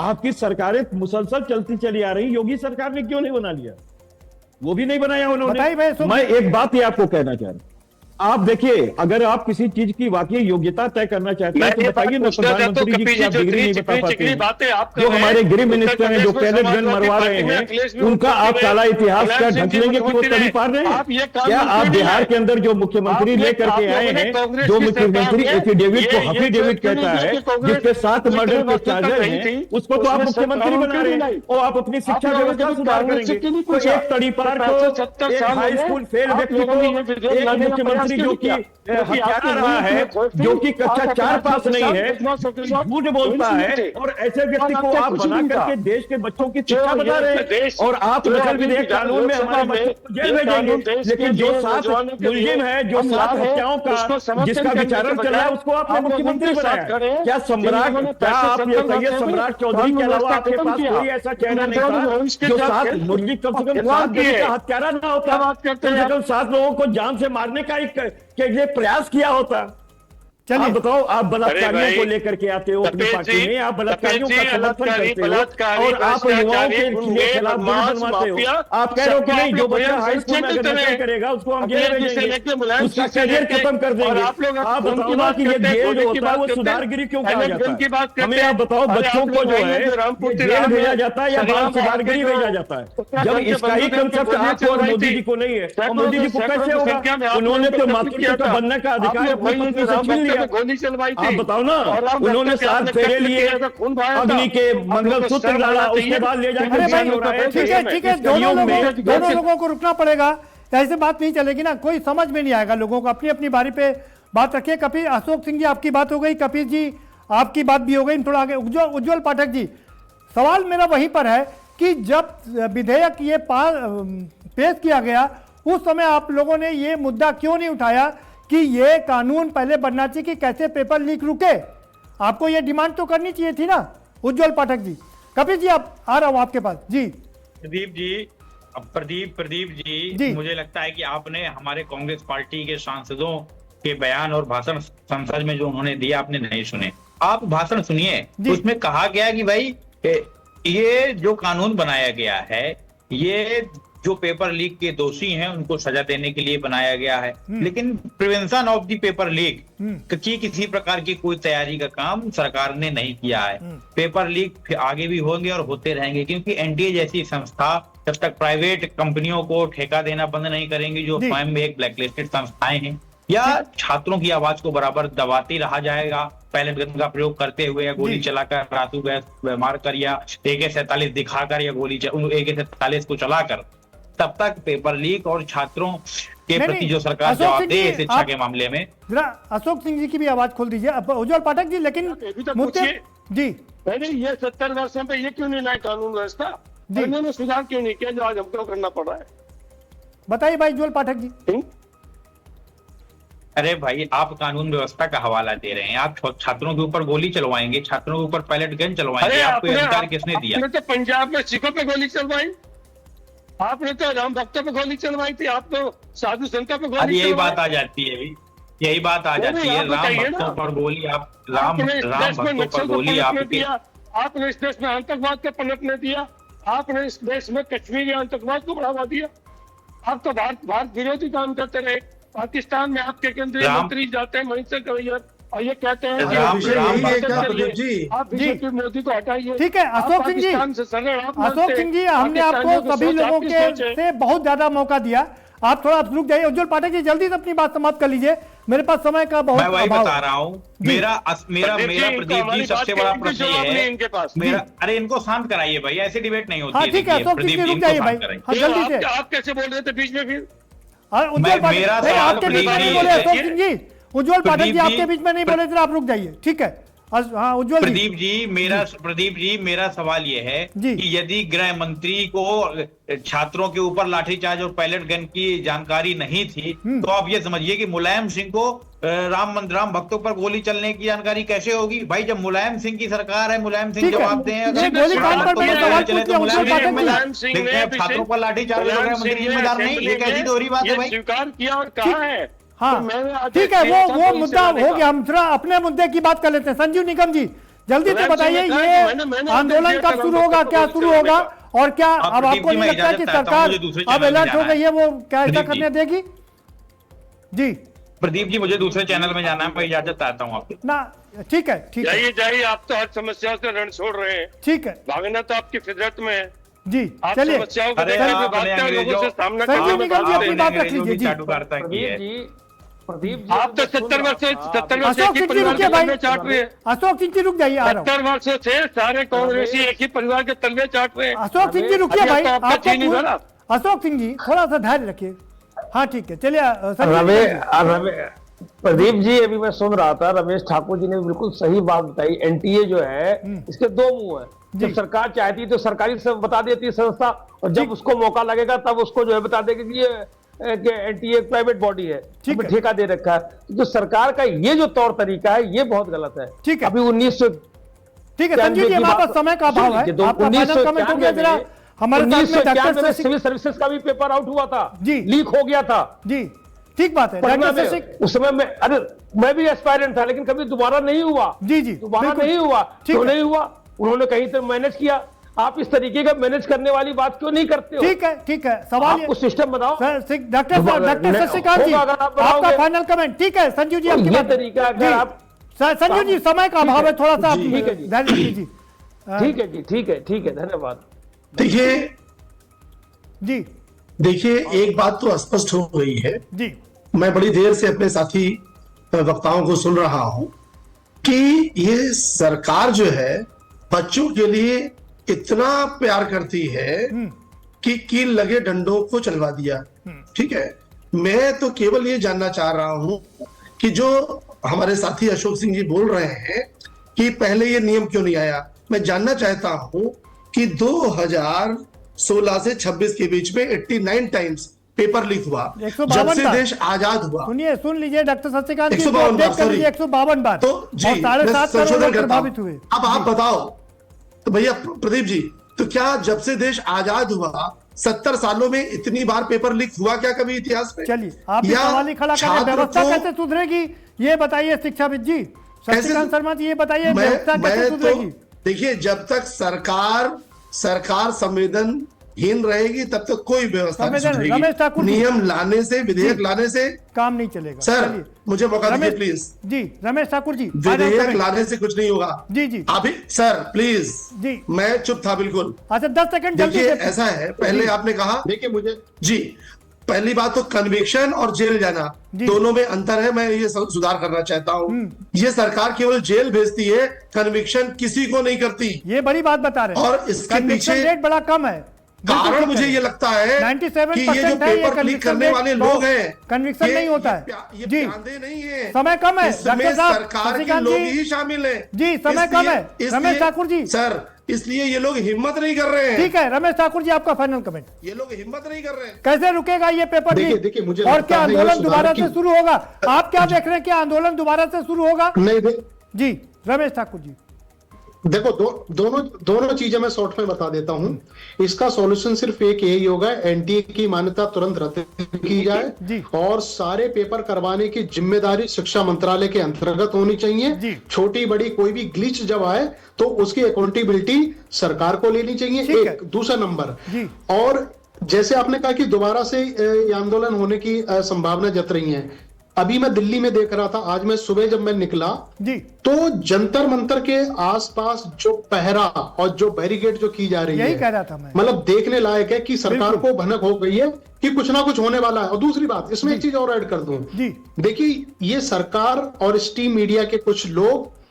आपकी सरकारें मुसलसल चलती चली आ रही, योगी सरकार ने क्यों नहीं बना लिया? वो भी नहीं बनाया उन्होंने। मैं एक बात ये आपको कहना चाह रहा हूं, आप देखिए अगर आप किसी चीज की वाकई योग्यता तय करना चाहते हैं तो बताइए ना, प्रधानमंत्री जी की आप डिग्री नहीं बता पाते हैं। जो हमारे गृह मिनिस्टर हैं जो कैडेट गन मरवा रहे हैं, उनका आप काला इतिहास क्या ढक लेंगे कि वो तड़ी पार रहे हैं? क्या आप बिहार के अंदर जो मुख्यमंत्री लेकर के आए हैं, जो मुख्यमंत्री एफिडेविट को हफीडेविट कहता है, जिसके 7 मर्डर के चार्जर हैं, उसको तो आप मुख्यमंत्री बना रहे हैं और आप अपनी शिक्षा व्यवस्था सुधार करेंगे। तो एक तड़ी पार को, एक हाई स्कूल फेल व्यक्ति को, एक मुख्यमंत्री जो कि हत्यारा रहा है, जो कि कक्षा 4 पास नहीं है, झूठ बोलता है, और ऐसे व्यक्ति को आप बना करके देश के बच्चों की शिक्षा बता रहे हैं और आप नकल विधेयक कानून में हमारे बच्चों को जेल भेजेंगे। लेकिन जो 7 मुलजिम है, जो 7 हत्याओं का जिसका विचारण चल रहा है, उसको आपने मुख्यमंत्री बनाया। क्या सम्राट, क्या आप ये कहिए सम्राट चौधरी के अलावा आपके पास कोई ऐसा चेहरा नहीं था जो 7 मुर्गी कम से कम 7 का हत्यारा ना होता, कम से कम 7 लोगों को जान से मारने का एक प्रयास किया होता? चलिए। आप बताओ, आप अरे बलात्कारियों भाई, को लेकर के आते हो अपनी कपिल पार्टी जी, में, आप बलात्कारियों कपिल का जी, समर्थन बलात्कारी, करते हो बलात्कारी, और आप युवाओं भ्रष्टाचारी, के गुंडे, खिलाफ बिल बदमाश, बनवाते हो। माफिया, आप कह रहे हो कि सबको नहीं, जो आप लोग बच्चा मुलायम हाई सिंह स्कूल में से अगर चुने। नकल करेगा उसको हम अपने जेल जिसे भेजेंगे, लेके मुलायम उसका सिंह से करियर लेके, खत्म कर और देंगे। आप लोग आप खून बताओ की ना बात कि ये करते हैं, जेल गोली जो की होता है बात वो करते हैं, सुधारगिरी क्यों कहा अहमद जाता गन की है? बात करते हमें हैं। आप बताओ, अरे बच्चों आप को लोग जो आइए है जो रामपुर ये के जेल राम भेजा में जाता है या बाल सरियाम सुधारगिरी बात भेजा करते जाता है? हैं। जब उनके इसका ही बंदूक उनके कंसेप्ट गोलियां आपको और चलवाई मोदी थी। जी को नहीं है, और सैकड़ों मोदी जी की को कैसे संख्या होगा? में आप उन्होंने लोगों तो को मातृत्व किया का था। बनने का आप अधिकार लोग अपनी वही पत्नी से राम छीन भक्तों लिया। पे गोली चलवाई थी। आप बताओ ना, और राम उन्होंने भक्तों के 7 आपने फेरे कत्ल लिए, किया था, खून बहाया था। अग्नि के आप लोगों को मंगलसूत्र शर्म डाला, आना उसके चाहिए। बाद ले जाकर अरे भाई, हो रहा है। ठीक है ठीक है, इस कलयुग में दोनों लोगों को रुकना पड़ेगा, ऐसे बात नहीं चलेगी ना, कोई समझ में नहीं आएगा लोगों को। अपनी अपनी बारी पे बात रखिए। कपिल, अशोक सिंह जी आपकी बात हो गई, कपिल जी आपकी बात भी हो गई, थोड़ा आगे उज्जवल पाठक जी, सवाल मेरा वहीं पर है कि जब विधेयक ये पेश किया गया उस समय आप लोगों ने ये मुद्दा क्यों नहीं उठाया कि ये कानून पहले बनना चाहिए कि कैसे पेपर लीक रुके? आपको ये डिमांड तो करनी चाहिए थी ना, उज्जवल पाठक जी। कपिल जी, आप आ रहा हूं आपके पास जी। प्रदीप जी, अब प्रदीप जी, मुझे लगता है कि आपने हमारे कांग्रेस पार्टी के सांसदों के बयान और भाषण संसद में जो उन्होंने दिया आपने नहीं सुने। आप भाषण सुनिए, उसमें कहा गया कि भाई ये जो कानून बनाया गया है, ये जो पेपर लीक के दोषी हैं उनको सजा देने के लिए बनाया गया है, लेकिन prevention of the paper leak की किसी प्रकार की कोई तैयारी का काम सरकार ने नहीं किया है। पेपर लीक आगे भी होंगे और होते रहेंगे, क्योंकि एनटीए जैसी संस्था जब तक प्राइवेट कंपनियों को ठेका देना बंद नहीं करेंगी, जो स्वयं में एक ब्लैकलिस्टेड संस्थाएं हैं, या छात्रों की आवाज को बराबर दबाती रहा जाएगा पैलेट गन का प्रयोग करते हुए, या गोली चलाकर, रातू गैस मारकर, या AK-47 दिखाकर, या गोली AK-47 को चलाकर, तब तक पेपर लीक और छात्रों के प्रति जो सरकार जवाब दे शिक्षा के मामले में। जरा अशोक सिंह जी की भी आवाज खोल दीजिए, उज्जवल पाठक जी। लेकिन जी पहले ये 70 वर्षों पे ये क्यों नहीं लाए कानून व्यवस्था? इन्होंने सुधार क्यों नहीं किया जो आज हमको करना पड़ रहा है? बताइए भाई उज्जवल पाठक जी। अरे भाई, आप कानून व्यवस्था का हवाला दे रहे हैं, आप छात्रों के ऊपर गोली चलवाएंगे, छात्रों के ऊपर पैलेट गन चलवाएंगे, आपको अधिकार किसने दिया? आपने तो पंजाब में सिखों पे गोली चलवाई, आपने तो राम भक्तों पे गोली चलवाई थी, आप तो साधु संतों पे गोली। यही बात आ जाती है, यही बात आ जाती है, राम भक्तों पर गोली, आप राम भक्तों पर गोली आपने इस देश में आतंकवाद को पनपने दिया, आपने इस देश में कश्मीरी आतंकवाद को बढ़ावा दिया, आप तो भारत विरोधी काम करते रहे। पाकिस्तान में आपके केंद्रीय मंत्री जाते हैं मनीष सिंह और ये कहते हैं आप बीजेपी मोदी को हटाइए। ठीक है अशोक सिंह जी, हमने आपको सभी लोगों के से बहुत ज्यादा मौका दिया, आप थोड़ा रुक जाइए। उज्जवल पाठक जी जल्दी से अपनी बात समाप्त कर लीजिए, मेरे पास समय का बहुत अभाव। मैं वही बता रहा हूँ, मेरा प्रदीप जी सबसे बड़ा प्रश्न है इनके पास। अरे इनको शांत कराइए भाई, ऐसे डिबेट नहीं होती है। ठीक है अशोक सिंह जी रुक जाइए भाई, जल्दी से। आप कैसे बोल रहे थे बीच में फिर? मेरा सवाल प्रदीप जी, उज्जवल पाठक जी आपके बीच में नहीं बोले थे, आप रुक जाइए। ठीक है हाँ उज्जवल प्रदीप जी, मेरा सवाल ये है कि यदि गृह मंत्री को छात्रों के ऊपर लाठीचार्ज और पैलेट गन की जानकारी नहीं थी, तो आप ये समझिए कि मुलायम सिंह को राम भक्तों पर गोली चलने की जानकारी कैसे होगी? भाई जब मुलायम सिंह की सरकार है, मुलायम सिंह जवाब दें। छात्रों पर लाठीचार्ज मंत्री जिम्मेदार नहीं, ये कैसी दोहरी बात है भाई? स्वीकार किया और कहा है। हाँ ठीक है, वो मुद्दा हो गया, हम थोड़ा अपने मुद्दे की बात कर लेते हैं। संजीव निगम जी जल्दी से बताइए, ये आंदोलन कब शुरू होगा, क्या शुरू होगा, और क्या अब आपको नहीं लगता है कि सरकार अब अलर्ट हो गई है, वो क्या ऐसा करने देगी? जी प्रदीप जी, मुझे दूसरे चैनल में जाना है, मैं इजाजत चाहता हूँ आपको ना। ठीक है जाइए, आप तो हर समस्या से रण छोड़ रहे हैं। ठीक है, भागना तो आपकी फितरत में है जी। चलिए समस्याओं को लोगों से सामना संजीव निगम जी अपनी बात रख लीजिए जी। आप तो 70 वर्ष से अशोक सिंह जी रुकिए भाई, अशोक सिंह जी रुक जाइए, आ रहा हूं। 70 वर्षों से सारे कांग्रेसी एक ही परिवार के तलवे चाट रहे हैं। अशोक सिंह जी रुकिए भाई, आपको अशोक सिंह जी थोड़ा सा धैर्य रखिए। हाँ ठीक है, चलिए। प्रदीप जी, अभी मैं सुन रहा था, रमेश ठाकुर जी ने बिल्कुल सही बात बताई। एनटीए जो है इसके दो मुंह है, जब सरकार चाहती है तो सरकारी से बता देती है संस्था, और जब उसको मौका लगेगा तब उसको जो है बता देगी कि ये एनटीए प्राइवेट बॉडी है, ठेका दे रखा है। जो सरकार का ये जो तौर तरीका है ये बहुत गलत है। ठीक है, अभी 1900 ठीक है संजीव जी, हमारे पास समय का अभाव है, आपका फाइनल कमेंट हो गया जरा। हमारे साथ में सिविल सर्विसेज का भी पेपर आउट हुआ था जी, लीक हो गया था जी। ठीक बात है पटना डॉक्टर में शशि उस समय में, अरे मैं भी एस्पायरेंट था, लेकिन कभी दोबारा नहीं हुआ। जी जी दोबारा बिल्कुल। नहीं हुआ, ठीक क्यों है। नहीं हुआ? उन्होंने कहीं तो मैनेज किया। आप इस तरीके का मैनेज करने वाली बात क्यों नहीं करते हो? ठीक है सवाल आप कुछ सिस्टम बनाओ। डॉक्टर शशिकांत जी, होगा अगर आप आपका बनाओगे। Final comment. ठीक है संजू जी, आपकी ये बात तरीका अगर जी। आप संजू जी, समय का अभाव है, थोड़ा सा आप ठीक है जी। धैर्य कीजिए। ठीक है जी, ठीक है, धन्यवाद। जी देखिए एक बात तो स्पष्ट हो गई है, जी मैं बड़ी देर से अपने साथी वक्ताओं को सुन रहा हूं कि ये सरकार जो है बच्चों के लिए इतना प्यार करती है कि कील लगे डंडों को चलवा दिया। ठीक है, मैं तो केवल ये जानना चाह रहा हूं कि जो हमारे साथी अशोक सिंह जी बोल रहे हैं कि पहले ये नियम क्यों नहीं आया, मैं जानना चाहता हूं कि 2016 से 26 के बीच में 89 टाइम्स पेपर लीक हुआ। 152 जब से बार। देश आजाद हुआ, सुनिए, सुन लीजिए डॉक्टर शशिकांत जी, 152 बार, अपडेट कर लीजिए, 152 बार। तो और जी 7.5 मैं करोड़ संशोधन लोग करता प्रभावित हूं। हुए। अब आप बताओ तो भैया प्रदीप जी, तो क्या जब से देश आजाद हुआ 70 सालों में इतनी बार पेपर लीक हुआ क्या कभी इतिहास में? चलिए, आप या सवाल ही खड़ा करें, छात्र व्यवस्था को- कैसे सुधरेगी ये बताइए शिक्षाविद जी। शशिकांत शर्मा जी, ये बताइए व्यवस्था कैसे मैं तो सुधरेगी। देखिए, जब तक सरकार संवेदनहीन रहेगी तब तक कोई व्यवस्था नहीं संवेदन- रमेश ठाकुर सुधरेगी। जी। नियम लाने से, विधेयक लाने से काम नहीं चलेगा। सर, चलिए। मुझे मौका दीजिए रमेश प्लीज। जी, रमेश ठाकुर जी, final विधेयक comment। लाने से कुछ नहीं होगा। जी जी अभी सर प्लीज, जी। मैं चुप था बिल्कुल। अच्छा 10 सेकंड जल्दी देखिए से। ऐसा है, पहले आपने कहा देखिए मुझे जी, पहली बात तो कन्विक्शन और जेल जाना, जी। दोनों में अंतर है, मैं ये सुधार करना चाहता हूँ। ये सरकार केवल जेल भेजती है, कन्विक्शन किसी को नहीं करती। ये बड़ी बात बता रहे हैं। और इसके Conviction पीछे rate बड़ा कम है। कारण बिल्कुल मुझे ठीक ये है। लगता है 97% कि ये जो है, ये पेपर लीक conviction करने rate वाले तो लोग हैं, conviction नहीं होता है। ये जी। प्यादे नहीं है, समय कम है, इसमें डॉक्टर साहब, सरकार के शशिकांत लोग जी। ही शामिल हैं। जी, समय कम है। रमेश ठाकुर जी। सर, इसलिए ये लोग हिम्मत नहीं कर रहे हैं। ठीक है रमेश ठाकुर जी, आपका फाइनल कमेंट। ये लोग हिम्मत नहीं कर रहे हैं। कैसे रुकेगा ये पेपर देखिए, लीक? देखिए, मुझे और लगता क्या है ये आंदोलन सुधार दोबारा की- से शुरू होगा? आप क्या देख रहे हैं, क्या आंदोलन दोबारा से शुरू होगा? नहीं जी रमेश ठाकुर जी। देखो दोनों चीजें मैं शॉर्ट में बता देता हूं। इसका सॉल्यूशन सिर्फ एक यही होगा, एनटीए की मान्यता तुरंत रद्द की जी। जाए और सारे पेपर करवाने की जिम्मेदारी शिक्षा मंत्रालय के अंतर्गत होनी जी। चाहिए। छोटी बड़ी कोई भी ग्लिच जब आए तो उसकी अकाउंटेबिलिटी सरकार को लेनी चाहिए। ठीक है। एक दूसरा नंबर, जी। और जैसे आपने कहा कि दोबारा से ये आंदोलन होने की संभावना जत रही है। अभी मैं दिल्ली में देख रहा था, आज मैं सुबह जब मैं निकला जी तो जंतर मंतर के आसपास जो पहरा और जो बैरिकेड जो की जा रही है, यही कह रहा था मैं। मतलब देखने लायक है कि सरकार बिल्कुल। को भनक हो गई है कि कुछ ना कुछ होने वाला है। और दूसरी बात, इसमें एक चीज और ऐड कर दूं। जी। देखिए, ये सरकार और स्टीम मीडिया के कुछ लोग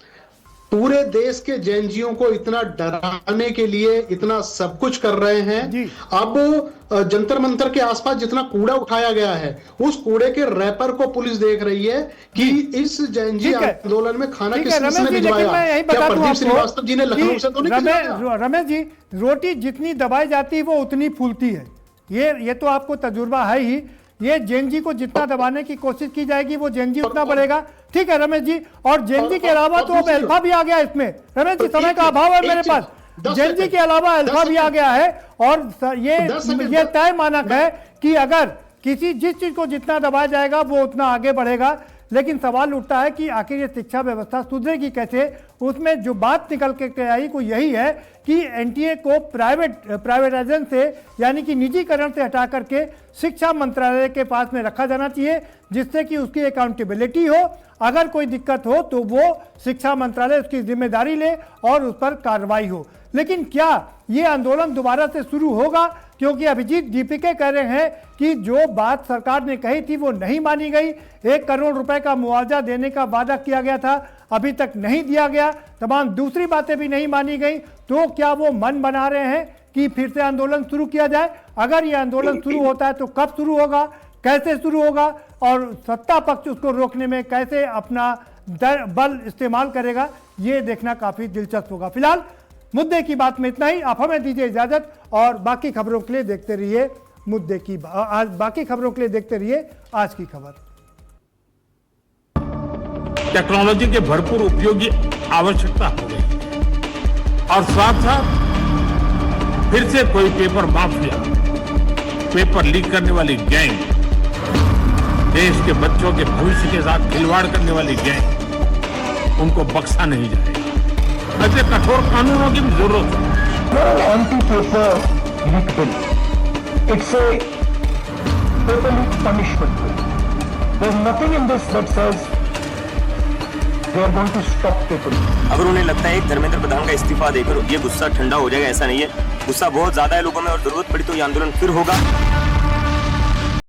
पूरे देश के जेएनजीओ को इतना डराने के लिए इतना सब कुछ कर रहे हैं। जी। अब जंतर मंतर के आसपास जितना कूड़ा उठाया गया है, उस कूड़े के रैपर को पुलिस देख रही है कि इस जेएनजी ठीक है। आंदोलन में खाना ठीक है किसने रमेश जी, लेकिन भिजवाया? मैं यही क्या बता दूं प्रदीप आपको श्रीवास्तव जी ने लखनऊ कि से तो नहीं भिजवाया? रमेश जी, रोटी जितनी दबाई जाती है वो उतनी फूलती है। ये तो आपको तजुर्बा है ही। ये जेएनजी को जितना दबाने की कोशिश की जाएगी वो जेएनजी उतना बढ़ेगा। ठीक है रमेश जी, और जेएनजी के अलावा तो अब दूसरी- अल्फा भी आ गया इसमें। रमेश जी, समय का अभाव है एक मेरे चीज, पास। 10 जेएनजी सेकंड, के अलावा अल्फा 10 भी आ सेकंड। गया है। और ये 10 सेकंड, ये तय मानक है कि अगर जिस चीज को जितना दबाया जाएगा वो उतना आगे बढ़ेगा। लेकिन सवाल उठता है कि आखिर ये शिक्षा व्यवस्था सुधरेगी कैसे? उसमें जो बात निकल के आई वो यही है कि एनटीए को प्राइवेटाइजेशन से यानी कि निजीकरण से हटा करके शिक्षा मंत्रालय के पास में रखा जाना चाहिए, जिससे कि उसकी अकाउंटेबिलिटी हो। अगर कोई दिक्कत हो तो वो शिक्षा मंत्रालय उसकी जिम्मेदारी ले और उस पर कार्रवाई हो। लेकिन क्या ये आंदोलन दोबारा से शुरू होगा? क्योंकि अभिजीत दीपिके कह रहे हैं कि जो बात सरकार ने कही थी वो नहीं मानी गई। 1 करोड़ रुपए का मुआवजा देने का वादा किया गया था, अभी तक नहीं दिया गया। तमाम दूसरी बातें भी नहीं मानी गई। तो क्या वो मन बना रहे हैं कि फिर से आंदोलन शुरू किया जाए? अगर ये आंदोलन शुरू होता है तो कब शुरू होगा, कैसे शुरू होगा, और सत्ता पक्ष उसको रोकने में कैसे अपना बल इस्तेमाल करेगा, ये देखना काफी दिलचस्प होगा। फिलहाल मुद्दे की बात में इतना ही। आप हमें दीजिए इजाजत और बाकी खबरों के लिए देखते रहिए बाकी खबरों के लिए देखते रहिए आज की खबर। टेक्नोलॉजी के भरपूर उपयोग की आवश्यकता हो गई और साथ साथ फिर से कोई पेपर माफिया, पेपर लीक करने वाली गैंग देश के बच्चों के भविष्य के साथ खिलवाड़ करने वाली गैंग, उनको बख्शा नहीं जाएगा। ऐसे कठोर कानूनों की भी जरूरत है। Anti-paper leak bill. It's a paper leak punishment bill. There's nothing in this that says they are going to stop paper leak. अगर उन्हें लगता है कि धर्मेंद्र प्रधान का इस्तीफा देकर ये गुस्सा ठंडा हो जाएगा, ऐसा नहीं है। गुस्सा बहुत ज्यादा है लोगों में और जरूरत पड़ी तो ये आंदोलन फिर होगा।